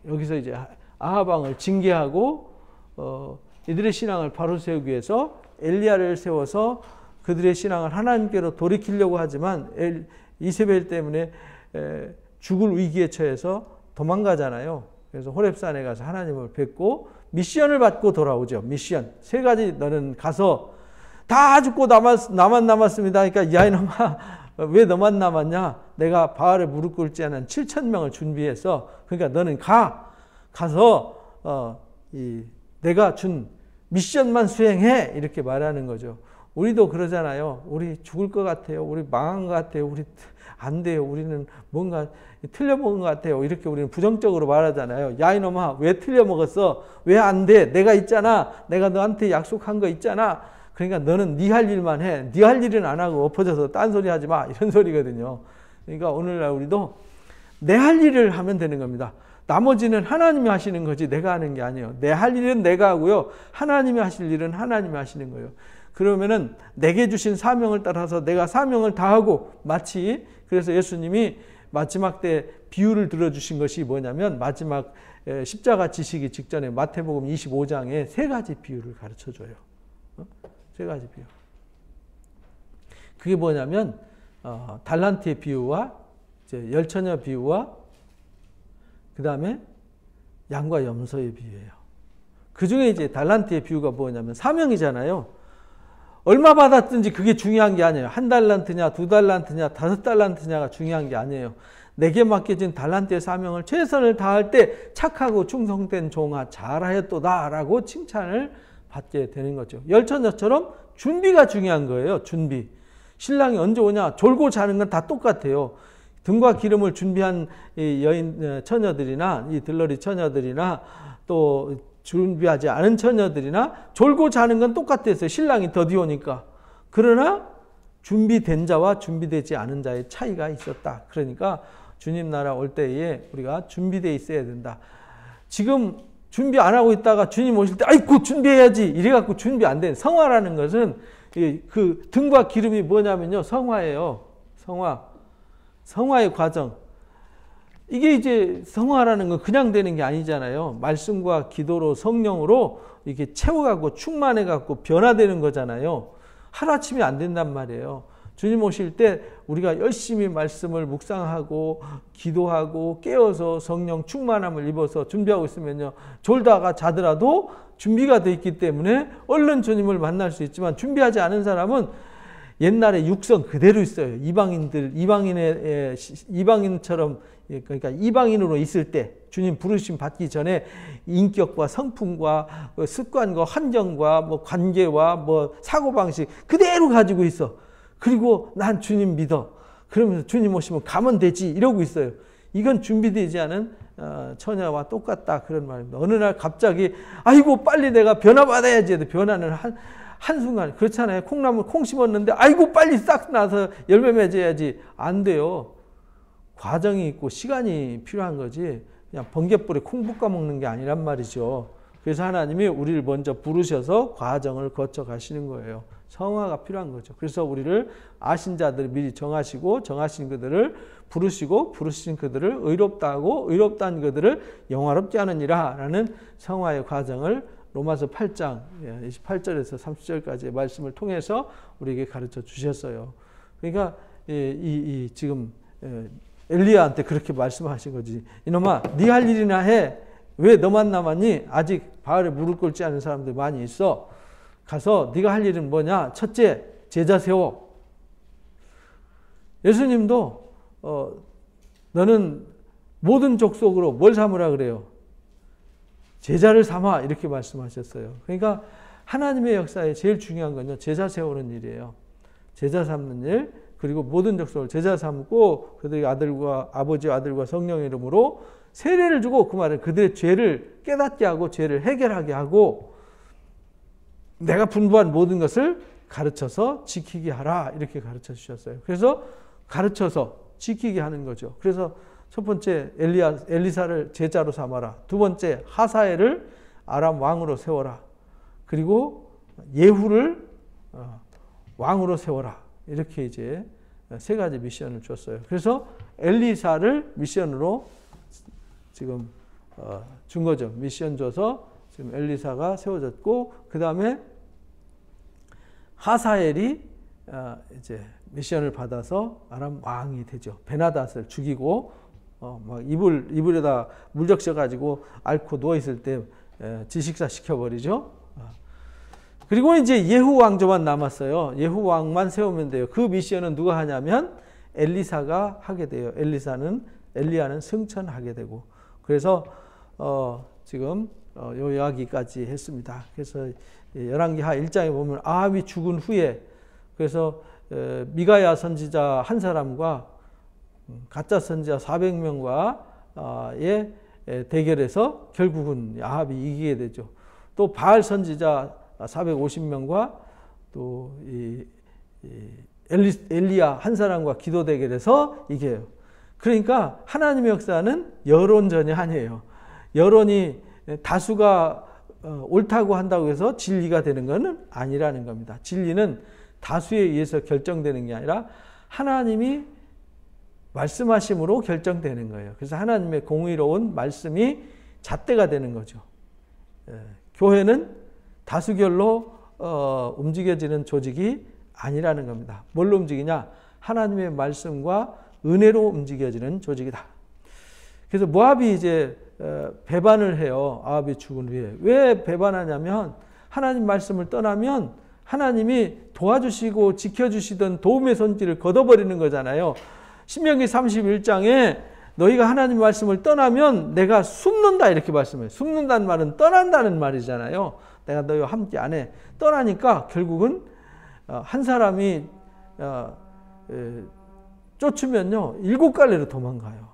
여기서 이제 아합 왕을 징계하고 이들의 신앙을 바로 세우기 위해서 엘리야를 세워서 그들의 신앙을 하나님께로 돌이키려고 하지만 이세벨 때문에 죽을 위기에 처해서 도망가잖아요. 그래서 호렙산에 가서 하나님을 뵙고 미션을 받고 돌아오죠. 미션. 3가지. 너는 가서 다 죽고 나만 남았습니다. 그러니까 야 이놈아 왜 너만 남았냐? 내가 바알에 무릎 꿇지 않은 7,000명을 준비해서 그러니까 너는 가서 내가 준 미션만 수행해 이렇게 말하는 거죠. 우리도 그러잖아요. 우리 죽을 것 같아요. 우리 망한 것 같아요. 우리 안 돼요. 우리는 뭔가 틀려먹은 것 같아요. 이렇게 우리는 부정적으로 말하잖아요. 야 이놈아 왜 틀려먹었어? 왜 안 돼? 내가 있잖아. 내가 너한테 약속한 거 있잖아. 그러니까 너는 네 할 일만 해. 네 할 일은 안 하고 엎어져서 딴소리 하지 마. 이런 소리거든요. 그러니까 오늘날 우리도 내 할 일을 하면 되는 겁니다. 나머지는 하나님이 하시는 거지 내가 하는 게 아니에요. 내 할 일은 내가 하고요. 하나님이 하실 일은 하나님이 하시는 거예요. 그러면은 내게 주신 사명을 따라서 내가 사명을 다하고 마치 그래서 예수님이 마지막 때 비유를 들어주신 것이 뭐냐면 마지막 십자가 지시기 직전에 마태복음 25장에 3가지 비유를 가르쳐줘요. 3가지 비유. 그게 뭐냐면 달란트의 비유와 이제 열처녀 비유와 그 다음에 양과 염소의 비유예요. 그 중에 이제 달란트의 비유가 뭐냐면 사명이잖아요. 얼마 받았든지 그게 중요한 게 아니에요. 1달란트냐 2달란트냐 5달란트냐가 중요한 게 아니에요. 내게 맡겨진 달란트의 사명을 최선을 다할 때 착하고 충성된 종아 잘하였도다 라고 칭찬을 받게 되는 거죠. 열처녀처럼 준비가 중요한 거예요. 준비. 신랑이 언제 오냐 졸고 자는 건 다 똑같아요. 등과 기름을 준비한 이 여인 처녀들이나 이 들러리 처녀들이나 또 준비하지 않은 처녀들이나 졸고 자는 건 똑같았어요. 신랑이 더디 오니까. 그러나 준비된 자와 준비되지 않은 자의 차이가 있었다. 그러니까 주님 나라 올 때에 우리가 준비되어 있어야 된다. 지금 준비 안 하고 있다가 주님 오실 때 아이고 준비해야지 이래갖고 준비 안 된. 성화라는 것은 그 등과 기름이 뭐냐면요. 성화예요. 성화의 과정. 이게 이제 성화라는 건 그냥 되는 게 아니잖아요. 말씀과 기도로 성령으로 이렇게 채워가고 충만해갖고 변화되는 거잖아요. 하루아침에 안 된단 말이에요. 주님 오실 때 우리가 열심히 말씀을 묵상하고 기도하고 깨어서 성령 충만함을 입어서 준비하고 있으면요. 졸다가 자더라도 준비가 돼 있기 때문에 얼른 주님을 만날 수 있지만 준비하지 않은 사람은 옛날에 육성 그대로 있어요. 이방인처럼 그러니까 이방인으로 있을 때 주님 부르심 받기 전에 인격과 성품과 습관과 환경과 뭐 관계와 뭐 사고방식 그대로 가지고 있어. 그리고 난 주님 믿어. 그러면서 주님 오시면 가면 되지 이러고 있어요. 이건 준비되지 않은 처녀와 똑같다 그런 말입니다. 어느 날 갑자기 아이고 빨리 내가 변화받아야지 해도 변화는 한순간 그렇잖아요. 콩나물 콩 심었는데 아이고 빨리 싹 나서 열매 맺어야지 안 돼요. 과정이 있고 시간이 필요한 거지 그냥 번개불에 콩 볶아 먹는 게 아니란 말이죠. 그래서 하나님이 우리를 먼저 부르셔서 과정을 거쳐 가시는 거예요. 성화가 필요한 거죠. 그래서 우리를 아신 자들을 미리 정하시고 정하신 그들을 부르시고 부르신 그들을 의롭다 하고 의롭다 한 그들을 영화롭게 하느니라 라는 성화의 과정을 로마서 8장 28절에서 30절까지의 말씀을 통해서 우리에게 가르쳐 주셨어요. 그러니까 지금 엘리야한테 그렇게 말씀하신 거지. 이놈아 네 할 일이나 해. 왜 너만 남았니? 아직 바알에 무릎 꿇지 않은 사람들 많이 있어. 가서 네가 할 일은 뭐냐? 첫째 제자 세워. 예수님도 너는 모든 족속으로 뭘 삼으라 그래요? 제자를 삼아 이렇게 말씀하셨어요. 그러니까 하나님의 역사에 제일 중요한 건요. 제자 세우는 일이에요. 제자 삼는 일 그리고 모든 족속을 제자 삼고 그들의 아들과 아버지와 아들과 성령의 이름으로 세례를 주고 그 말은 그들의 죄를 깨닫게 하고 죄를 해결하게 하고 내가 분부한 모든 것을 가르쳐서 지키게 하라 이렇게 가르쳐 주셨어요. 그래서 가르쳐서 지키게 하는 거죠. 그래서 첫 번째 엘리사를 제자로 삼아라. 두 번째 하사엘을 아람 왕으로 세워라. 그리고 예후를 왕으로 세워라. 이렇게 이제 3가지 미션을 줬어요. 그래서 엘리사를 미션으로 지금 준 거죠. 미션 줘서 지금 엘리사가 세워졌고 그 다음에 하사엘이 이제 미션을 받아서 아람 왕이 되죠. 베나닷을 죽이고 막 이불에다 물 적셔 가지고 앓고 누워 있을 때 지식사 시켜버리죠. 그리고 이제 예후 왕조만 남았어요. 예후 왕만 세우면 돼요. 그 미션은 누가 하냐면 엘리사가 하게 돼요. 엘리야는 승천하게 되고. 그래서 지금 요 이야기까지 했습니다. 그래서 열왕기하 1장에 보면 아합이 죽은 후에 그래서 미가야 선지자 한 사람과 가짜 선지자 400명과의 대결에서 결국은 아합이 이기게 되죠. 또 바알 선지자 450명과 또 엘리야 한 사람과 기도 대결에서 이겨요. 그러니까 하나님의 역사는 여론전이 아니에요. 여론이 다수가 옳다고 한다고 해서 진리가 되는 것은 아니라는 겁니다. 진리는 다수에 의해서 결정되는 게 아니라 하나님이 말씀하심으로 결정되는 거예요. 그래서 하나님의 공의로운 말씀이 잣대가 되는 거죠. 교회는 다수결로 움직여지는 조직이 아니라는 겁니다. 뭘로 움직이냐? 하나님의 말씀과 은혜로 움직여지는 조직이다. 그래서 모압이 이제 배반을 해요. 아합이 죽은 후에. 왜 배반하냐면 하나님 말씀을 떠나면 하나님이 도와주시고 지켜주시던 도움의 손길을 걷어버리는 거잖아요. 신명기 31장에 너희가 하나님 말씀을 떠나면 내가 숨는다 이렇게 말씀해요. 숨는다는 말은 떠난다는 말이잖아요. 내가 너희와 함께 안 해. 떠나니까 결국은 한 사람이 쫓으면요 7갈래로 도망가요.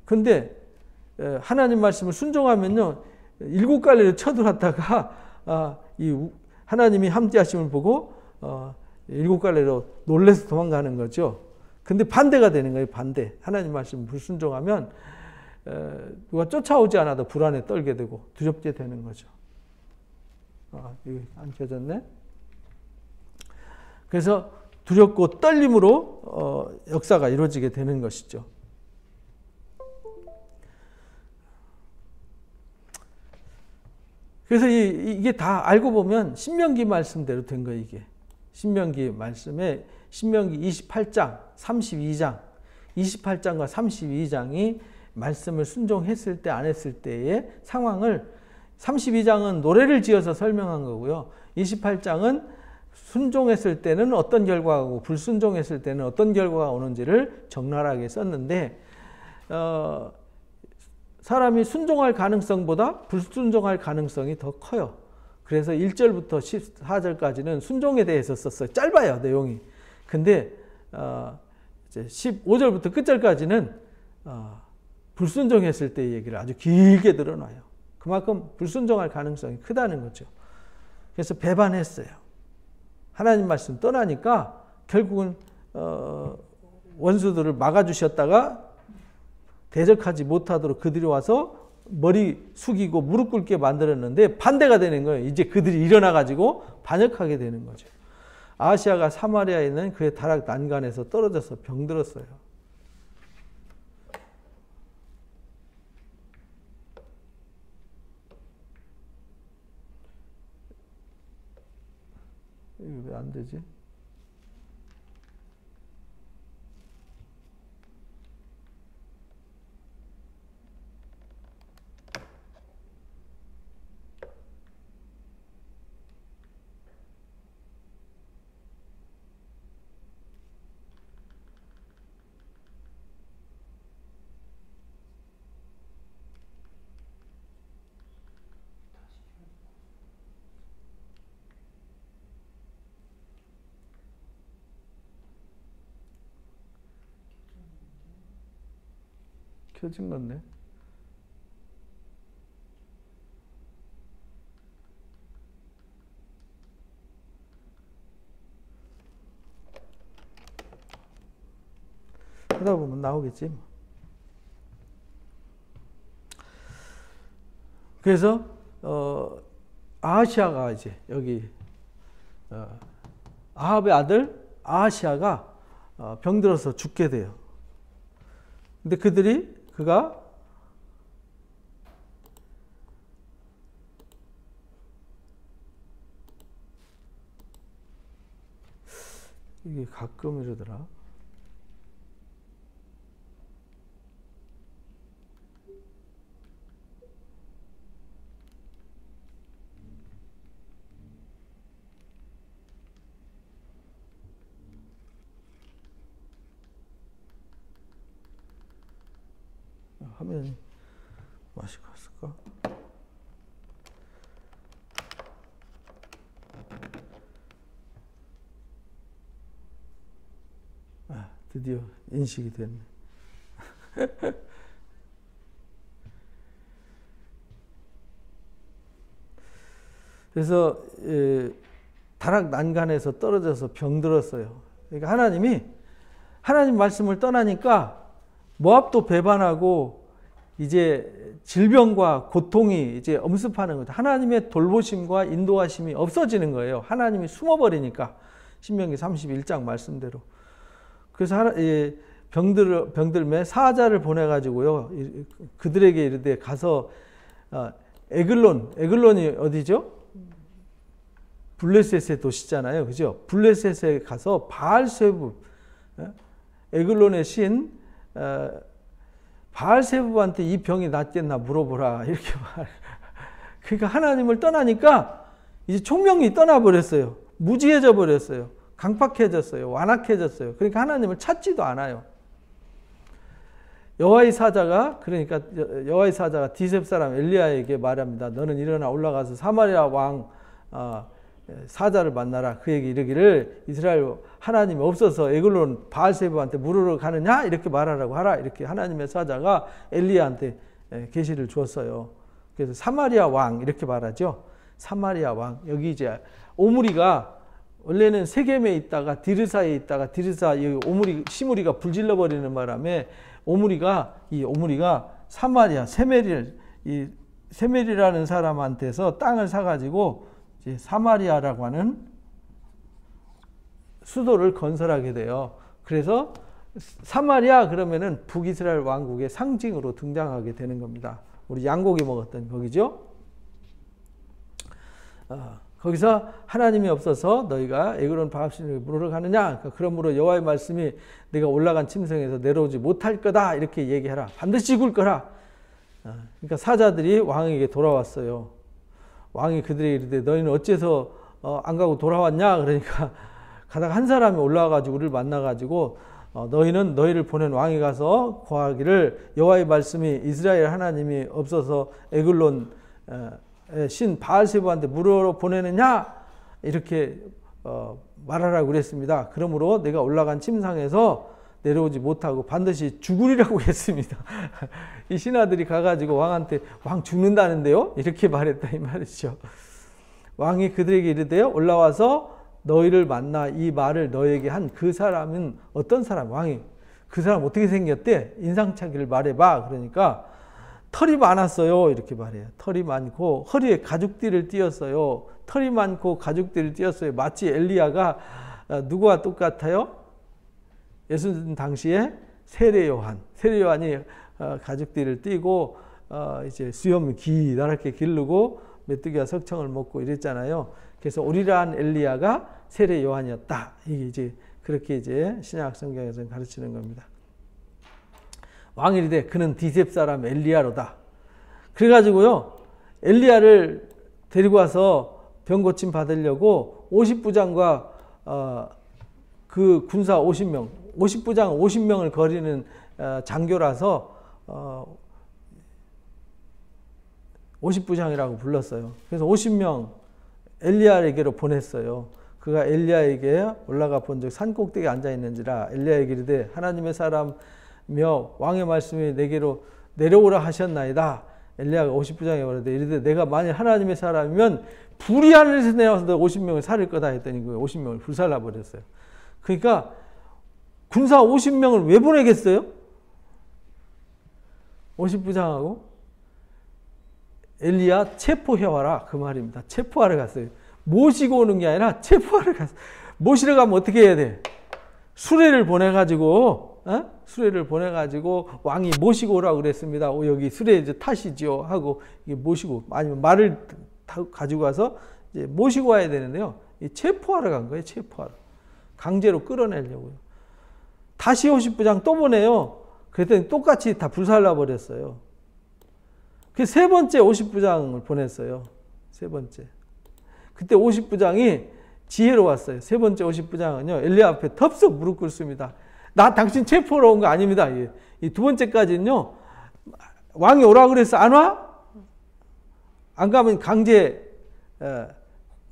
근데 하나님 말씀을 순종하면요 7갈래로 쳐들어왔다가 이 하나님이 함께 하심을 보고 7갈래로 놀래서 도망가는 거죠. 근데 반대가 되는 거예요. 반대. 하나님 말씀 불순종하면 누가 쫓아오지 않아도 불안에 떨게 되고 두렵게 되는 거죠. 이거 안 켜졌네. 그래서 두렵고 떨림으로 역사가 이루어지게 되는 것이죠. 그래서 이게 다 알고 보면 신명기 말씀대로 된 거예요. 이게 신명기 말씀에 신명기 28장, 32장, 28장과 32장이 말씀을 순종했을 때 안 했을 때의 상황을 32장은 노래를 지어서 설명한 거고요. 28장은 순종했을 때는 어떤 결과가 오고 불순종했을 때는 어떤 결과가 오는지를 적나라하게 썼는데 사람이 순종할 가능성보다 불순종할 가능성이 더 커요. 그래서 1절부터 14절까지는 순종에 대해서 썼어요. 짧아요, 내용이. 근데 이제 15절부터 끝절까지는 불순종했을 때의 얘기를 아주 길게 늘어놔요. 그만큼 불순종할 가능성이 크다는 거죠. 그래서 배반했어요. 하나님 말씀 떠나니까 결국은 원수들을 막아주셨다가 대적하지 못하도록 그들이 와서 머리 숙이고 무릎 꿇게 만들었는데 반대가 되는 거예요. 이제 그들이 일어나가지고 반역하게 되는 거죠. 아하시야가 사마리아에 있는 그의 다락 난간에서 떨어져서 병들었어요. 이거 왜 안 되지? 켜진 건데. 하다 보면 나오겠지. 그래서 아하시야가 이제 여기 아합의 아들 아하시야가 병들어서 죽게 돼요. 근데 그가 이게 가끔 이러더라. 화면이 맛이 갔을까? 아, 드디어 인식이 됐네. 그래서 다락 난간에서 떨어져서 병들었어요. 그러니까 하나님 말씀을 떠나니까 모압도 배반하고 이제 질병과 고통이 이제 엄습하는 거죠. 하나님의 돌보심과 인도하심이 없어지는 거예요. 하나님이 숨어버리니까. 신명기 31장 말씀대로. 그래서 병들매 사자를 보내가지고요. 그들에게 이르되 가서 에글론이 어디죠? 블레셋의 도시잖아요. 그죠? 블레셋에 가서 바알세부, 에글론의 신 바알세부한테 이 병이 낫겠나 물어보라. 이렇게 말. 그러니까 하나님을 떠나니까 이제 총명이 떠나버렸어요. 무지해져 버렸어요. 강팍해졌어요. 완악해졌어요. 그러니까 하나님을 찾지도 않아요. 여호와의 사자가 디셉 사람 엘리야에게 말합니다. 너는 일어나 올라가서 사마리아 왕 사자를 만나라. 그에게 이르기를 이스라엘 하나님이 없어서 에글론 바알세부한테 물으러 가느냐? 이렇게 말하라고 하라. 이렇게 하나님의 사자가 엘리야한테 계시를 주었어요. 그래서 사마리아 왕 이렇게 말하죠. 사마리아 왕. 여기 이제 오므리가 원래는 세겜에 있다가 디르사에 있다가 디르사 시므리가 불질러 버리는 바람에 오므리가 사마리아 세멜이라는 사람한테서 땅을 사가지고 사마리아라고 하는 수도를 건설하게 돼요. 그래서 사마리아 그러면은 북이스라엘 왕국의 상징으로 등장하게 되는 겁니다. 우리 양고기 먹었던 거기죠. 거기서 하나님이 없어서 너희가 에글론 바알세부를 물으러 가느냐? 그러므로 여호와의 말씀이 내가 올라간 침성에서 내려오지 못할 거다. 이렇게 얘기해라. 반드시 죽을 거라. 그러니까 사자들이 왕에게 돌아왔어요. 왕이 그들에게 이르되 너희는 어째서 안 가고 돌아왔냐? 그러니까 가다가 한 사람이 올라와가지고 우리를 만나가지고 너희는 너희를 보낸 왕이 가서 고하기를 여호와의 말씀이 이스라엘 하나님이 없어서 에글론 신 바알세부한테 물으러 보내느냐? 이렇게 말하라고 그랬습니다. 그러므로 내가 올라간 침상에서 내려오지 못하고 반드시 죽으리라고 했습니다. 이 신하들이 가가지고 왕한테 왕 죽는다는데요? 이렇게 말했다 이 말이죠. 왕이 그들에게 이르되어 올라와서 너희를 만나 이 말을 너에게 한 그 사람은 어떤 사람? 왕이 그 사람 어떻게 생겼대? 인상착의를 말해봐. 그러니까 털이 많았어요. 이렇게 말해요. 털이 많고 허리에 가죽띠를 띄었어요. 털이 많고 가죽띠를 띄었어요. 마치 엘리야가 누구와 똑같아요? 예수님 당시에 세례 요한이 가죽띠를 띠고 이제 수염을 기다랗게 기르고 메뚜기와 석청을 먹고 이랬잖아요. 그래서 오리라한 엘리야가 세례 요한이었다. 이게 이제 그렇게 이제 신약 성경에서는 가르치는 겁니다. 왕이 이르되 그는 디셉 사람 엘리야로다. 그래가지고요 엘리야를 데리고 와서 병 고침 받으려고 50부장과 그 군사 50명, 50부장 50명을 거리는 장교라서 50부장이라고 불렀어요. 그래서 50명 엘리야에게로 보냈어요. 그가 엘리야에게 올라가 본 적 산 꼭대기에 앉아 있는지라 엘리야에게 이르되 하나님의 사람이며 왕의 말씀이 내게로 내려오라 하셨나이다. 엘리야가 50부장에 말하되 이르되 내가 만일 하나님의 사람이면 불이 하늘에서 내려와서 너 50명을 살릴 거다 했더니 그 50명을 불살라 버렸어요. 그러니까 군사 50명을 왜 보내겠어요? 50부장하고 엘리야 체포해 와라 그 말입니다. 체포하러 갔어요. 모시고 오는 게 아니라 체포하러 갔어요. 모시러 가면 어떻게 해야 돼? 수레를 보내가지고 왕이 모시고 오라고 그랬습니다. 여기 수레 이제 타시죠 하고 이게 모시고 아니면 말을 가지고 가서 이제 모시고 와야 되는데요. 체포하러 간 거예요. 체포하러. 강제로 끌어내려고요. 다시 50부장 또 보내요. 그랬더니 똑같이 다 불살라 버렸어요. 그 세 번째 50부장을 보냈어요. 세 번째. 그때 50부장이 지혜로웠어요. 세 번째 50부장은요, 엘리야 앞에 덥석 무릎 꿇습니다. 나 당신 체포하러 온 거 아닙니다. 이 두 번째까지는요, 왕이 오라 그래서 안 와? 안 가면 강제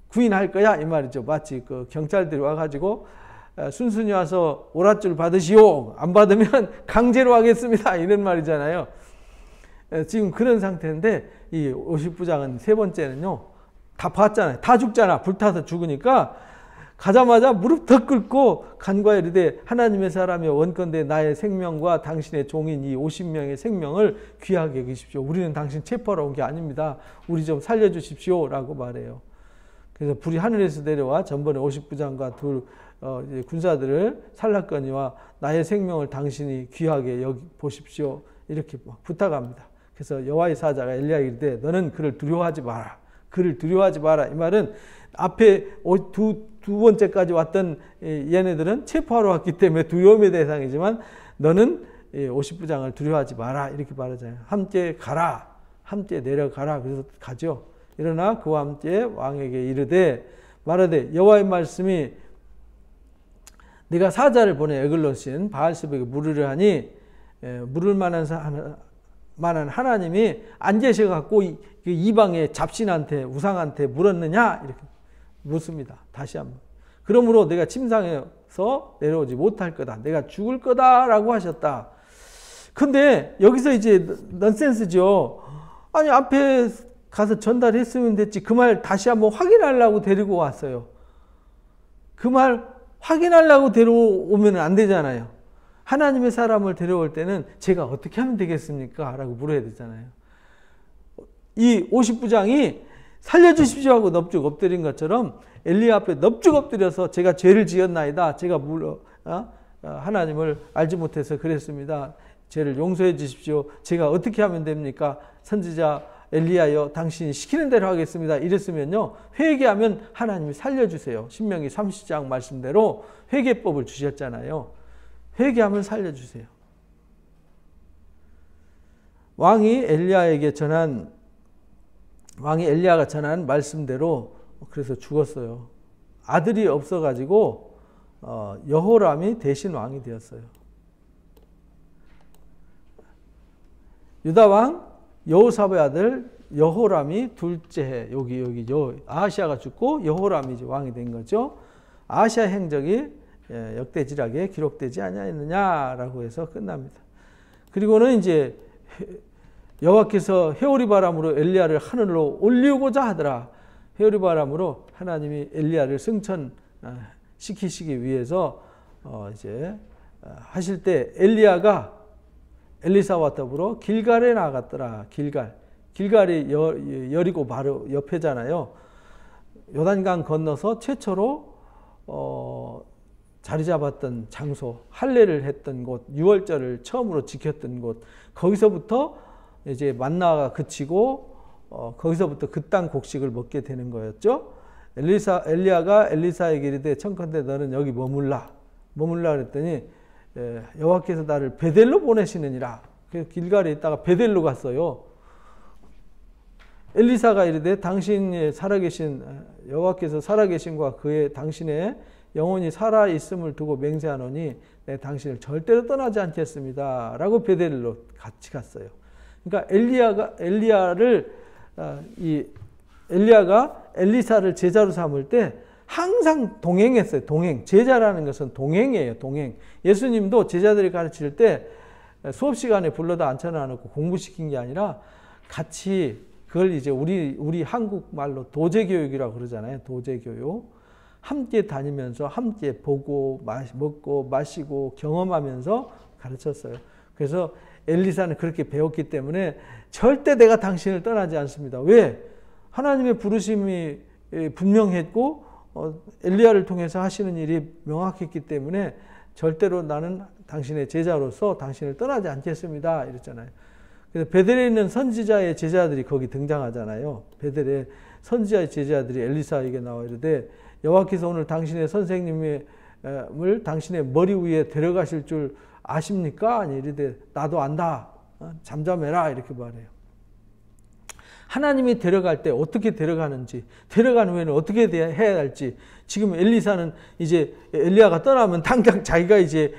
구인할 거야? 이 말이죠. 마치 그 경찰들이 와가지고 순순히 와서 오랏줄 받으시오. 안 받으면 강제로 하겠습니다. 이런 말이잖아요. 지금 그런 상태인데 이 50부장은 세 번째는요, 다 봤잖아요. 다 죽잖아. 불타서 죽으니까 가자마자 무릎 더 꿇고 간과에 이르되 하나님의 사람이여 원컨대 나의 생명과 당신의 종인 이 50명의 생명을 귀하게 여기십시오. 우리는 당신 체포하러 온 게 아닙니다. 우리 좀 살려주십시오. 라고 말해요. 그래서 불이 하늘에서 내려와 전번에 50부장과 둘 군사들을 살랐거니와 나의 생명을 당신이 귀하게 여기 보십시오. 이렇게 부탁합니다. 그래서 여호와의 사자가 엘리야에게 이르되 너는 그를 두려워하지 마라. 그를 두려워하지 마라. 이 말은 앞에 두 번째까지 왔던 얘네들은 체포하러 왔기 때문에 두려움의 대상이지만 너는 50부장을 두려워하지 마라. 이렇게 말하잖아요. 함께 가라. 함께 내려가라. 그래서 가죠. 일어나 그와 함께 왕에게 이르되 말하되 여호와의 말씀이 네가 사자를 보내 에글론신 바알세복에 물으려 하니 물을 만한 하나님이 안 계셔갖고 이방의 잡신한테 우상한테 물었느냐 이렇게 묻습니다. 다시 한번. 그러므로 내가 침상에서 내려오지 못할 거다. 내가 죽을 거다라고 하셨다. 근데 여기서 이제 넌센스죠. 아니 앞에 가서 전달했으면 됐지. 그 말 다시 한번 확인하려고 데리고 왔어요. 그 말 확인하려고 데려오면 안 되잖아요. 하나님의 사람을 데려올 때는 제가 어떻게 하면 되겠습니까? 라고 물어야 되잖아요. 이 50부장이 살려주십시오 하고 넙죽 엎드린 것처럼 엘리야 앞에 넙죽 엎드려서 제가 죄를 지었나이다. 제가 하나님을 알지 못해서 그랬습니다. 죄를 용서해 주십시오. 제가 어떻게 하면 됩니까? 선지자 엘리야여 당신이 시키는 대로 하겠습니다. 이랬으면요. 회개하면 하나님이 살려주세요. 신명기 30장 말씀대로 회개법을 주셨잖아요. 회개하면 살려주세요. 왕이 엘리야가 전한 말씀대로 그래서 죽었어요. 아들이 없어가지고 여호람이 대신 왕이 되었어요. 유다 왕 여호사밧의 아들 여호람이 둘째 해 여기 아하시아가 죽고 여호람이 이제 왕이 된 거죠. 아하시아 행적이 역대지락에 기록되지 아니하였느냐라고 해서 끝납니다. 그리고는 이제 여호와께서 회오리 바람으로 엘리야를 하늘로 올리고자 하더라. 회오리 바람으로 하나님이 엘리야를 승천시키시기 위해서 이제 하실 때 엘리야가 엘리사와 더불어 길갈에 나갔더라. 길갈이 여리고 바로 옆에잖아요. 요단강 건너서 최초로 자리 잡았던 장소, 할례를 했던 곳, 유월절을 처음으로 지켰던 곳, 거기서부터 이제 만나가 그치고 거기서부터 그 땅 곡식을 먹게 되는 거였죠. 엘리야가 엘리사에게 이르되 청컨대 너는 여기 머물라 그랬더니 여호와께서 나를 베델로 보내시느니라. 그래서 길갈에 있다가 베델로 갔어요. 엘리사가 이르되 당신이 살아계신 여호와께서 살아계신과 그의 당신의 영혼이 살아있음을 두고 맹세하노니 내 당신을 절대로 떠나지 않겠습니다. 라고 베델로 같이 갔어요. 그러니까 엘리야가 엘리사를 제자로 삼을 때 항상 동행했어요. 동행. 제자라는 것은 동행이에요. 동행. 예수님도 제자들이 가르칠 때 수업 시간에 불러다 앉혀놔놓고 공부시킨 게 아니라 같이 그걸 이제 우리 한국말로 도제교육이라고 그러잖아요. 도제교육. 함께 다니면서 함께 보고 먹고 마시고 경험하면서 가르쳤어요. 그래서 엘리사는 그렇게 배웠기 때문에 절대 내가 당신을 떠나지 않습니다. 왜? 하나님의 부르심이 분명했고 엘리야를 통해서 하시는 일이 명확했기 때문에 절대로 나는 당신의 제자로서 당신을 떠나지 않겠습니다. 이랬잖아요. 그래서 베델에 있는 선지자의 제자들이 거기 등장하잖아요. 베델에 선지자의 제자들이 엘리사에게 나와 이르되 여호와께서 오늘 당신의 선생님의 당신의 머리 위에 데려가실 줄 아십니까? 아니 이르되 나도 안다. 잠잠해라 이렇게 말해요. 하나님이 데려갈 때 어떻게 데려가는지, 데려간 후에는 어떻게 해야 할지. 지금 엘리사는 이제 엘리야가 떠나면 당장 자기가 이제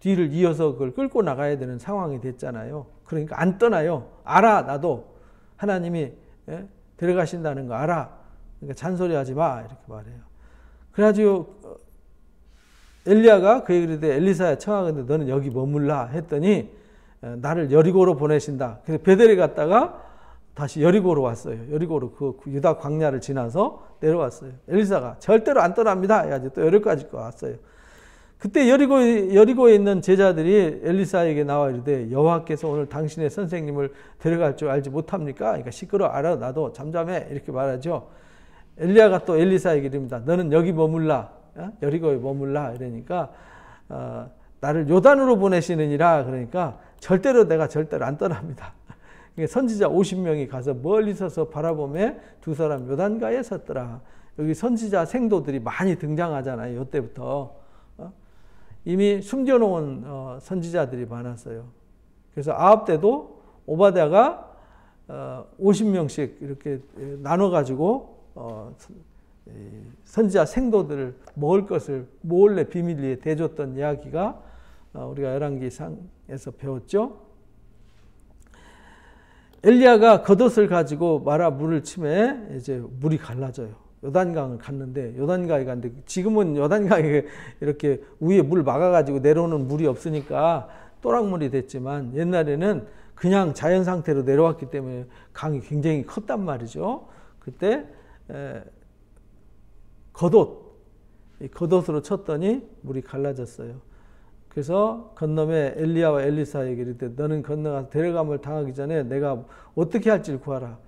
뒤를 이어서 그걸 끌고 나가야 되는 상황이 됐잖아요. 그러니까 안 떠나요. 알아, 나도 하나님이 데려가신다는 거 알아. 그러니까 잔소리하지 마 이렇게 말해요. 그래가지고 엘리야가 그 얘기를 때 엘리사야 청하건대 너는 여기 머물라 했더니 나를 여리고로 보내신다. 그래서 베델에 갔다가 다시 여리고로 왔어요. 여리고로 그 유다 광야를 지나서 내려왔어요. 엘리사가 절대로 안 떠납니다. 해가지고 또 여리고까지 왔어요. 그때 여리고에 있는 제자들이 엘리사에게 나와 이르되 여호와께서 오늘 당신의 선생님을 데려갈 줄 알지 못합니까? 그러니까 시끄러 알아 나도 잠잠해 이렇게 말하죠. 엘리야가 또 엘리사에게 이릅니다. 너는 여기 머물라. 여리고에 머물라. 이러니까 나를 요단으로 보내시느니라. 그러니까 내가 절대로 안 떠납니다. 그러니까 선지자 50명이 가서 멀리 서서 바라보며 두 사람 요단가에 섰더라. 여기 선지자 생도들이 많이 등장하잖아요. 이때부터 이미 숨겨놓은 선지자들이 많았어요. 그래서 아합 때도 오바댜가 50명씩 이렇게 나눠가지고 선지자 생도들을 먹을 것을 몰래 비밀리에 대줬던 이야기가 우리가 열왕기상에서 배웠죠. 엘리야가 겉옷을 가지고 마라 물을 치매 이제 물이 갈라져요. 요단강을 갔는데 요단강에 갔는데 지금은 요단강에 이렇게 위에 물 막아가지고 내려오는 물이 없으니까 또랑물이 됐지만 옛날에는 그냥 자연 상태로 내려왔기 때문에 강이 굉장히 컸단 말이죠. 그때 겉옷으로 쳤더니 물이 갈라졌어요. 그래서 건너에 엘리야와 엘리사에게 이르되 너는 건너가서 데려감을 당하기 전에 내가 어떻게 할지를 구하라.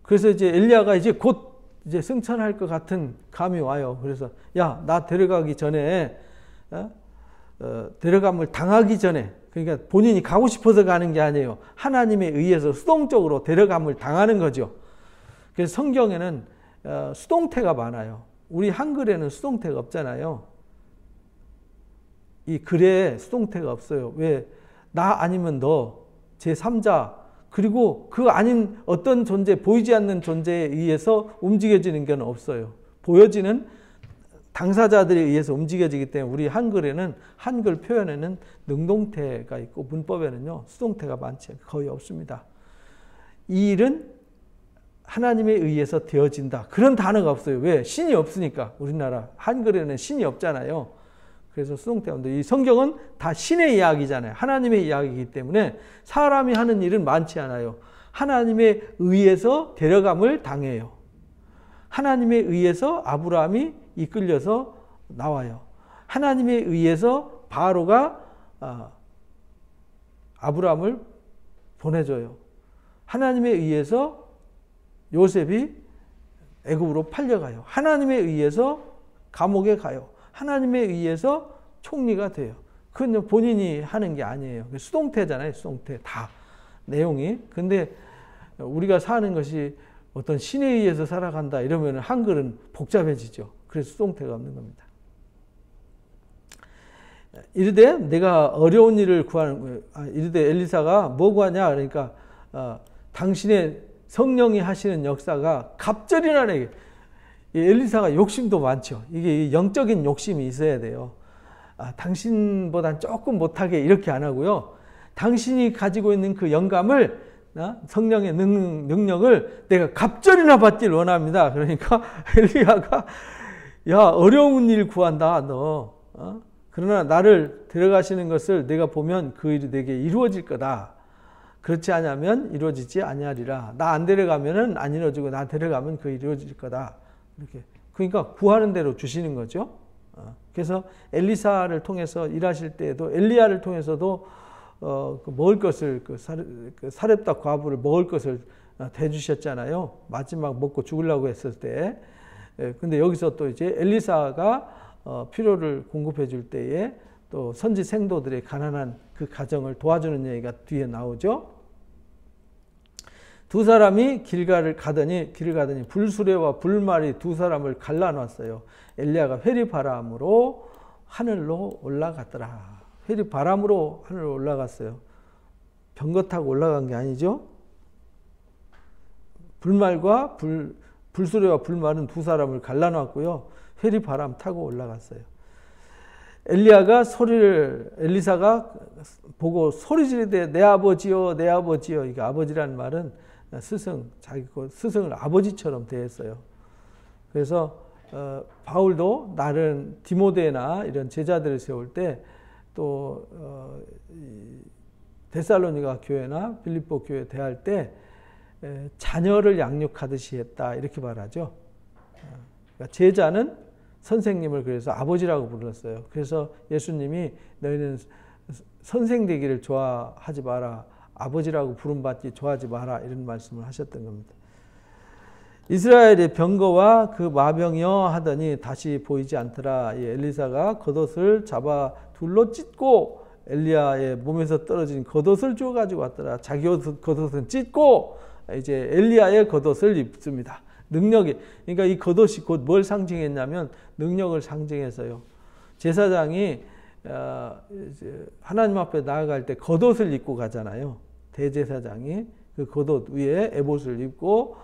그래서 이제 엘리야가 이제 곧 이제 승천할 것 같은 감이 와요. 그래서 야, 나 데려가기 전에 데려감을 당하기 전에 그러니까 본인이 가고 싶어서 가는 게 아니에요. 하나님에 의해서 수동적으로 데려감을 당하는 거죠. 그래서 성경에는 수동태가 많아요. 우리 한글에는 수동태가 없잖아요. 이 글에 수동태가 없어요. 왜? 나 아니면 너, 제3자, 그리고 그 아닌 어떤 존재, 보이지 않는 존재에 의해서 움직여지는 게 없어요. 보여지는 당사자들에 의해서 움직여지기 때문에 우리 한글에는, 한글 표현에는 능동태가 있고 문법에는요, 수동태가 거의 없습니다. 이 일은 하나님에 의해서 되어진다. 그런 단어가 없어요. 왜? 신이 없으니까. 우리나라 한글에는 신이 없잖아요. 그래서 수동태인데 이 성경은 다 신의 이야기잖아요. 하나님의 이야기이기 때문에 사람이 하는 일은 많지 않아요. 하나님에 의해서 데려감을 당해요. 하나님에 의해서 아브라함이 이끌려서 나와요. 하나님에 의해서 바로가 아브라함을 보내줘요. 하나님에 의해서 요셉이 애굽으로 팔려가요. 하나님에 의해서 감옥에 가요. 하나님에 의해서 총리가 돼요. 그건 본인이 하는 게 아니에요. 수동태잖아요. 수동태 다 내용이. 근데 우리가 사는 것이 어떤 신에 의해서 살아간다 이러면 한글은 복잡해지죠. 그래서 수동태가 없는 겁니다. 이르되 내가 어려운 일을 구하는 이르되 엘리사가 뭐 구하냐 그러니까 당신의 성령이 하시는 역사가 갑절이 나네. 엘리사가 욕심도 많죠. 이게 영적인 욕심이 있어야 돼요. 당신보단 조금 못하게 이렇게 안 하고요. 당신이 가지고 있는 그 영감을 성령의 능력을 내가 갑절이나 받길 원합니다. 그러니까 엘리야가 야 어려운 일 구한다 너. 그러나 나를 데려가시는 것을 내가 보면 그 일이 내게 이루어질 거다. 그렇지 않으면 이루어지지 아니하리라. 나 안 데려가면은 안 이루어지고 나 데려가면 그 일이 이루어질 거다. 이렇게. 그러니까 구하는 대로 주시는 거죠. 그래서 엘리사를 통해서 일하실 때에도 엘리야를 통해서도 먹을 것을 그 사렙다 과부를 먹을 것을 대주셨잖아요. 마지막 먹고 죽으려고 했을 때. 근데 여기서 또 이제 엘리사가 필요를 공급해 줄 때에 또 선지 생도들의 가난한 그 가정을 도와주는 얘기가 뒤에 나오죠. 두 사람이 길을 가더니 불수레와 불말이 두 사람을 갈라놨어요. 엘리야가 회리바람으로 하늘로 올라갔더라. 회리바람으로 하늘로 올라갔어요. 병거 타고 올라간 게 아니죠. 불수레와 불말은 두 사람을 갈라놨고요. 회리바람 타고 올라갔어요. 엘리사가 보고 소리 지르되 내 아버지요, 내 아버지요. 이게 아버지라는 말은 자기 스승을 아버지처럼 대했어요. 그래서 바울도 다른 디모데나 이런 제자들을 세울 때 또 데살로니가 교회나 빌립보 교회 대할 때 자녀를 양육하듯이 했다 이렇게 말하죠. 그러니까 제자는 선생님을 그래서 아버지라고 불렀어요. 그래서 예수님이 너희는 선생 되기를 좋아하지 마라. 아버지라고 부름받기 좋아하지 마라. 이런 말씀을 하셨던 겁니다. 이스라엘의 병거와 그 마병이여 하더니 다시 보이지 않더라. 이 엘리사가 겉옷을 잡아 둘로 찢고 엘리야의 몸에서 떨어진 겉옷을 주워 가지고 왔더라. 자기 겉옷은 찢고 이제 엘리야의 겉옷을 입습니다. 능력이, 그러니까 이 겉옷이 곧 뭘 상징했냐면 능력을 상징해서요. 제사장이 하나님 앞에 나아갈 때 겉옷을 입고 가잖아요. 대제사장이 그 겉옷 위에 에봇을 입고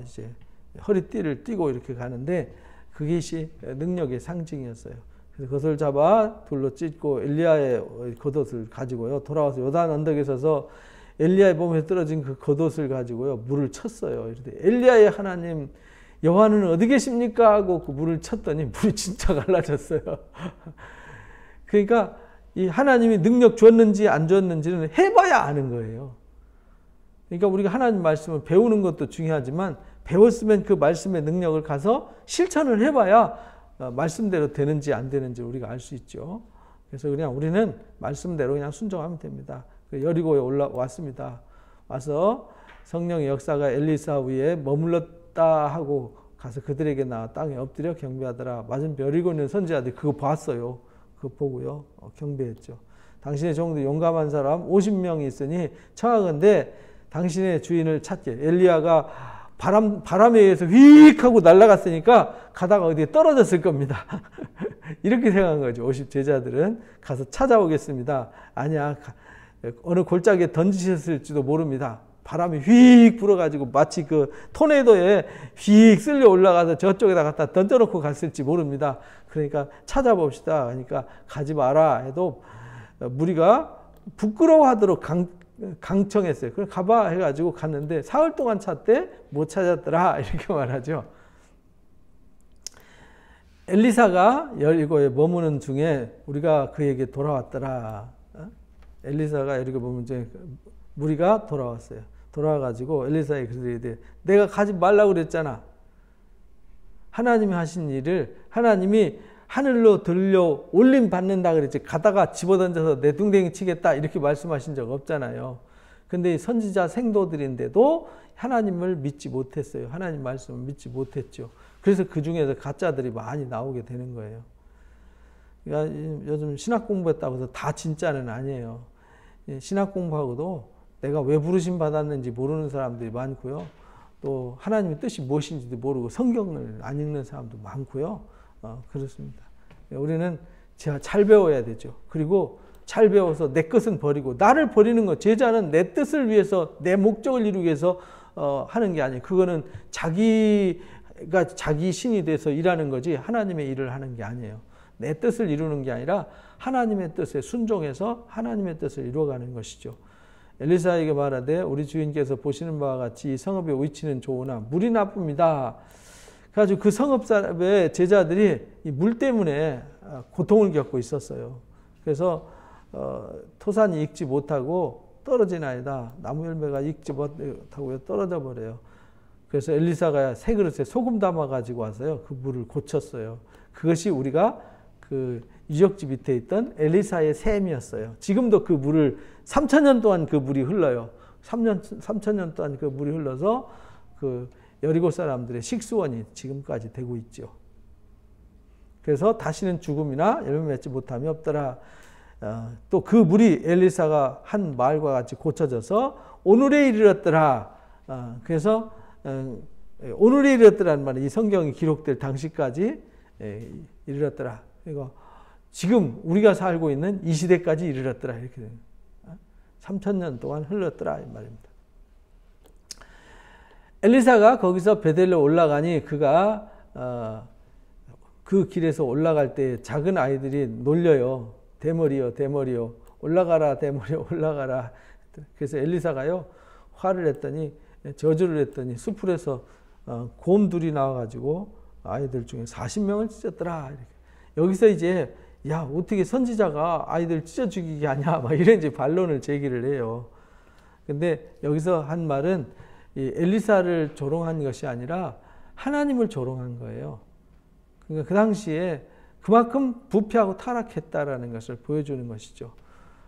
이제 허리띠를 띠고 이렇게 가는데 그것이 능력의 상징이었어요. 그래서 그것을 잡아 둘로 찢고 엘리야의 겉옷을 가지고요. 돌아와서 요단 언덕에 서서 엘리야의 몸에 떨어진 그 겉옷을 가지고요. 물을 쳤어요. 이렇게 엘리야의 하나님 여호와는 어디 계십니까? 하고 그 물을 쳤더니 물이 진짜 갈라졌어요. 그러니까 이 하나님이 능력 줬는지 안 줬는지는 해봐야 아는 거예요. 그러니까 우리가 하나님 말씀을 배우는 것도 중요하지만 배웠으면 그 말씀의 능력을 가서 실천을 해봐야 말씀대로 되는지 안 되는지 우리가 알 수 있죠. 그래서 그냥 우리는 말씀대로 그냥 순종하면 됩니다. 여리고에 올라왔습니다. 와서 성령의 역사가 엘리사 위에 머물렀다 하고 가서 그들에게 나와 땅에 엎드려 경배하더라. 맞은 여리고에 있는 선지자들이 그거 봤어요. 그거 보고요. 경배했죠. 당신의 종들 용감한 사람 50명이 있으니 청하건대 당신의 주인을 찾게. 엘리야가 바람에 의해서 휙 하고 날아갔으니까 가다가 어디에 떨어졌을 겁니다. 이렇게 생각한 거죠. 50 제자들은 가서 찾아오겠습니다. 아니야. 어느 골짜기에 던지셨을지도 모릅니다. 바람이 휙 불어가지고 마치 그 토네이도에 휙 쓸려 올라가서 저쪽에다 갖다 던져놓고 갔을지 모릅니다. 그러니까 찾아봅시다. 그러니까 가지 마라 해도 무리가 부끄러워하도록 강청했어요. 그럼 가봐 해가지고 갔는데 사흘 동안 찾대 못 찾았더라 이렇게 말하죠. 엘리사가 여리고에 머무는 중에 우리가 그에게 돌아왔더라. 엘리사가 여리고에 머무는 중에 무리가 돌아왔어요. 돌아와가지고 엘리사에게 그러되 내가 가지 말라고 그랬잖아. 하나님이 하신 일을 하나님이 하늘로 들려 올림 받는다 그랬지 가다가 집어던져서 내 둥댕이 치겠다 이렇게 말씀하신 적 없잖아요. 근데 선지자 생도들인데도 하나님을 믿지 못했어요. 하나님 말씀을 믿지 못했죠. 그래서 그 중에서 가짜들이 많이 나오게 되는 거예요. 그러니까 요즘 신학 공부했다고 해서 다 진짜는 아니에요. 신학 공부하고도 내가 왜 부르심 받았는지 모르는 사람들이 많고요. 또 하나님의 뜻이 무엇인지도 모르고 성경을 안 읽는 사람도 많고요. 그렇습니다. 우리는 잘 배워야 되죠. 그리고 잘 배워서 내 것은 버리고 나를 버리는 것. 제자는 내 뜻을 위해서 내 목적을 이루기 위해서 하는 게 아니에요. 그거는 자기가 자기 신이 돼서 일하는 거지 하나님의 일을 하는 게 아니에요. 내 뜻을 이루는 게 아니라 하나님의 뜻에 순종해서 하나님의 뜻을 이루어가는 것이죠. 엘리사에게 말하되 우리 주인께서 보시는 바와 같이 이 성읍의 위치는 좋으나 물이 나쁩니다. 그래가지고 그 성읍 사람의 제자들이 이 물 때문에 고통을 겪고 있었어요. 그래서 토산이 익지 못하고 떨어지나이다. 나무 열매가 익지 못하고 떨어져 버려요. 그래서 엘리사가 새 그릇에 소금 담아 가지고 와서요. 그 물을 고쳤어요. 그것이 우리가 그 유적지 밑에 있던 엘리사의 샘이었어요. 지금도 그 물을 3,000년 동안 그 물이 흘러요. 3,000년 동안 그 물이 흘러서 그 여리고 사람들의 식수원이 지금까지 되고 있죠. 그래서 다시는 죽음이나 열매 맺지 못함이 없더라. 또 그 물이 엘리사가 한 말과 같이 고쳐져서 오늘에 이르렀더라. 그래서 오늘에 이르렀더라는 말은 이 성경이 기록될 당시까지 이르렀더라. 그리고 지금 우리가 살고 있는 이 시대까지 이르렀더라. 이렇게 됩니다. 3000년 동안 흘렀더라 이 말입니다. 엘리사가 거기서 베델로 올라가니 그가 그 길에서 올라갈 때 작은 아이들이 놀려요. 대머리요, 대머리요. 올라가라, 대머리요, 올라가라. 그래서 엘리사가요, 화를 했더니, 저주를 했더니, 수풀에서 곰 둘이 나와가지고 아이들 중에 40명을 찢었더라. 이렇게. 여기서 이제, 야, 어떻게 선지자가 아이들 찢어 죽이게 하냐. 막 이런 이제 반론을 제기를 해요. 근데 여기서 한 말은 이 엘리사를 조롱한 것이 아니라 하나님을 조롱한 거예요. 그러니까 그 당시에 그만큼 부패하고 타락했다라는 것을 보여주는 것이죠.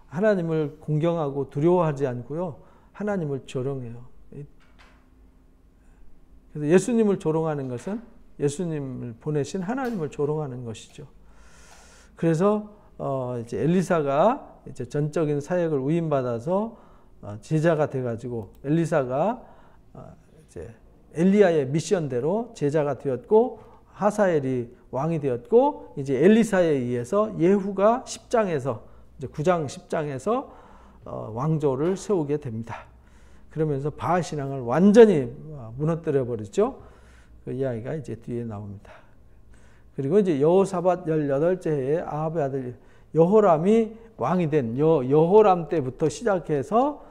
하나님을 공경하고 두려워하지 않고요. 하나님을 조롱해요. 그래서 예수님을 조롱하는 것은 예수님을 보내신 하나님을 조롱하는 것이죠. 그래서 이제 엘리사가 이제 전적인 사역을 위임받아서 제자가 돼가지고 엘리사가 이제 엘리야의 미션대로 제자가 되었고 하사엘이 왕이 되었고 이제 엘리사에 의해서 예후가 10장에서 이제 9장 10장에서 왕조를 세우게 됩니다. 그러면서 바알 신앙을 완전히 무너뜨려 버리죠. 그 이야기가 이제 뒤에 나옵니다. 그리고 이제 여호사밧 18째 해에 아합의 아들 여호람이 왕이 된 여호람 때부터 시작해서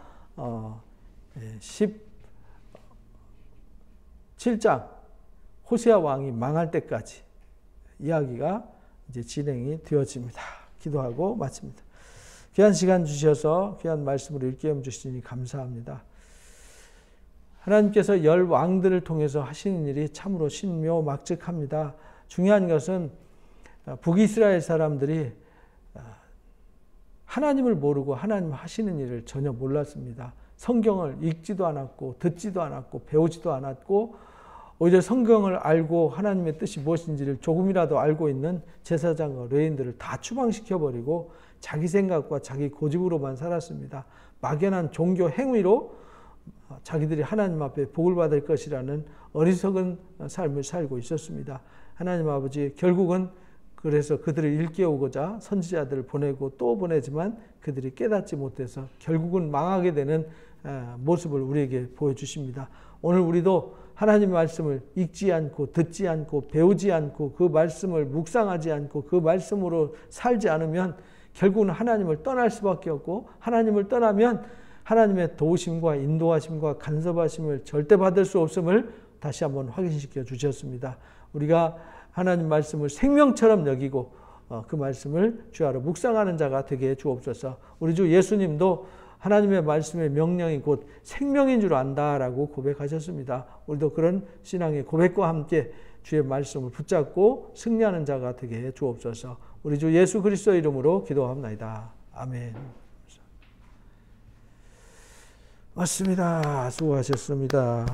17장 호세아 왕이 망할 때까지 이야기가 이제 진행이 되어집니다. 기도하고 마칩니다. 귀한 시간 주셔서 귀한 말씀으로 일깨움 주시니 감사합니다. 하나님께서 10왕들을 통해서 하시는 일이 참으로 신묘막측합니다. 중요한 것은 북이스라엘 사람들이 하나님을 모르고 하나님 하시는 일을 전혀 몰랐습니다. 성경을 읽지도 않았고 듣지도 않았고 배우지도 않았고 오히려 성경을 알고 하나님의 뜻이 무엇인지를 조금이라도 알고 있는 제사장과 레위인들을 다 추방시켜버리고 자기 생각과 자기 고집으로만 살았습니다. 막연한 종교 행위로 자기들이 하나님 앞에 복을 받을 것이라는 어리석은 삶을 살고 있었습니다. 하나님 아버지, 결국은 그래서 그들을 일깨우고자 선지자들을 보내고 또 보내지만 그들이 깨닫지 못해서 결국은 망하게 되는 모습을 우리에게 보여주십니다. 오늘 우리도 하나님의 말씀을 읽지 않고 듣지 않고 배우지 않고 그 말씀을 묵상하지 않고 그 말씀으로 살지 않으면 결국은 하나님을 떠날 수밖에 없고 하나님을 떠나면 하나님의 도우심과 인도하심과 간섭하심을 절대 받을 수 없음을 다시 한번 확인시켜 주셨습니다. 우리가 하나님 말씀을 생명처럼 여기고 그 말씀을 주야로 묵상하는 자가 되게 해 주옵소서. 우리 주 예수님도 하나님의 말씀의 명령이 곧 생명인 줄 안다라고 고백하셨습니다. 우리도 그런 신앙의 고백과 함께 주의 말씀을 붙잡고 승리하는 자가 되게 해 주옵소서. 우리 주 예수 그리스도 이름으로 기도합니다. 아멘. 맞습니다. 수고하셨습니다.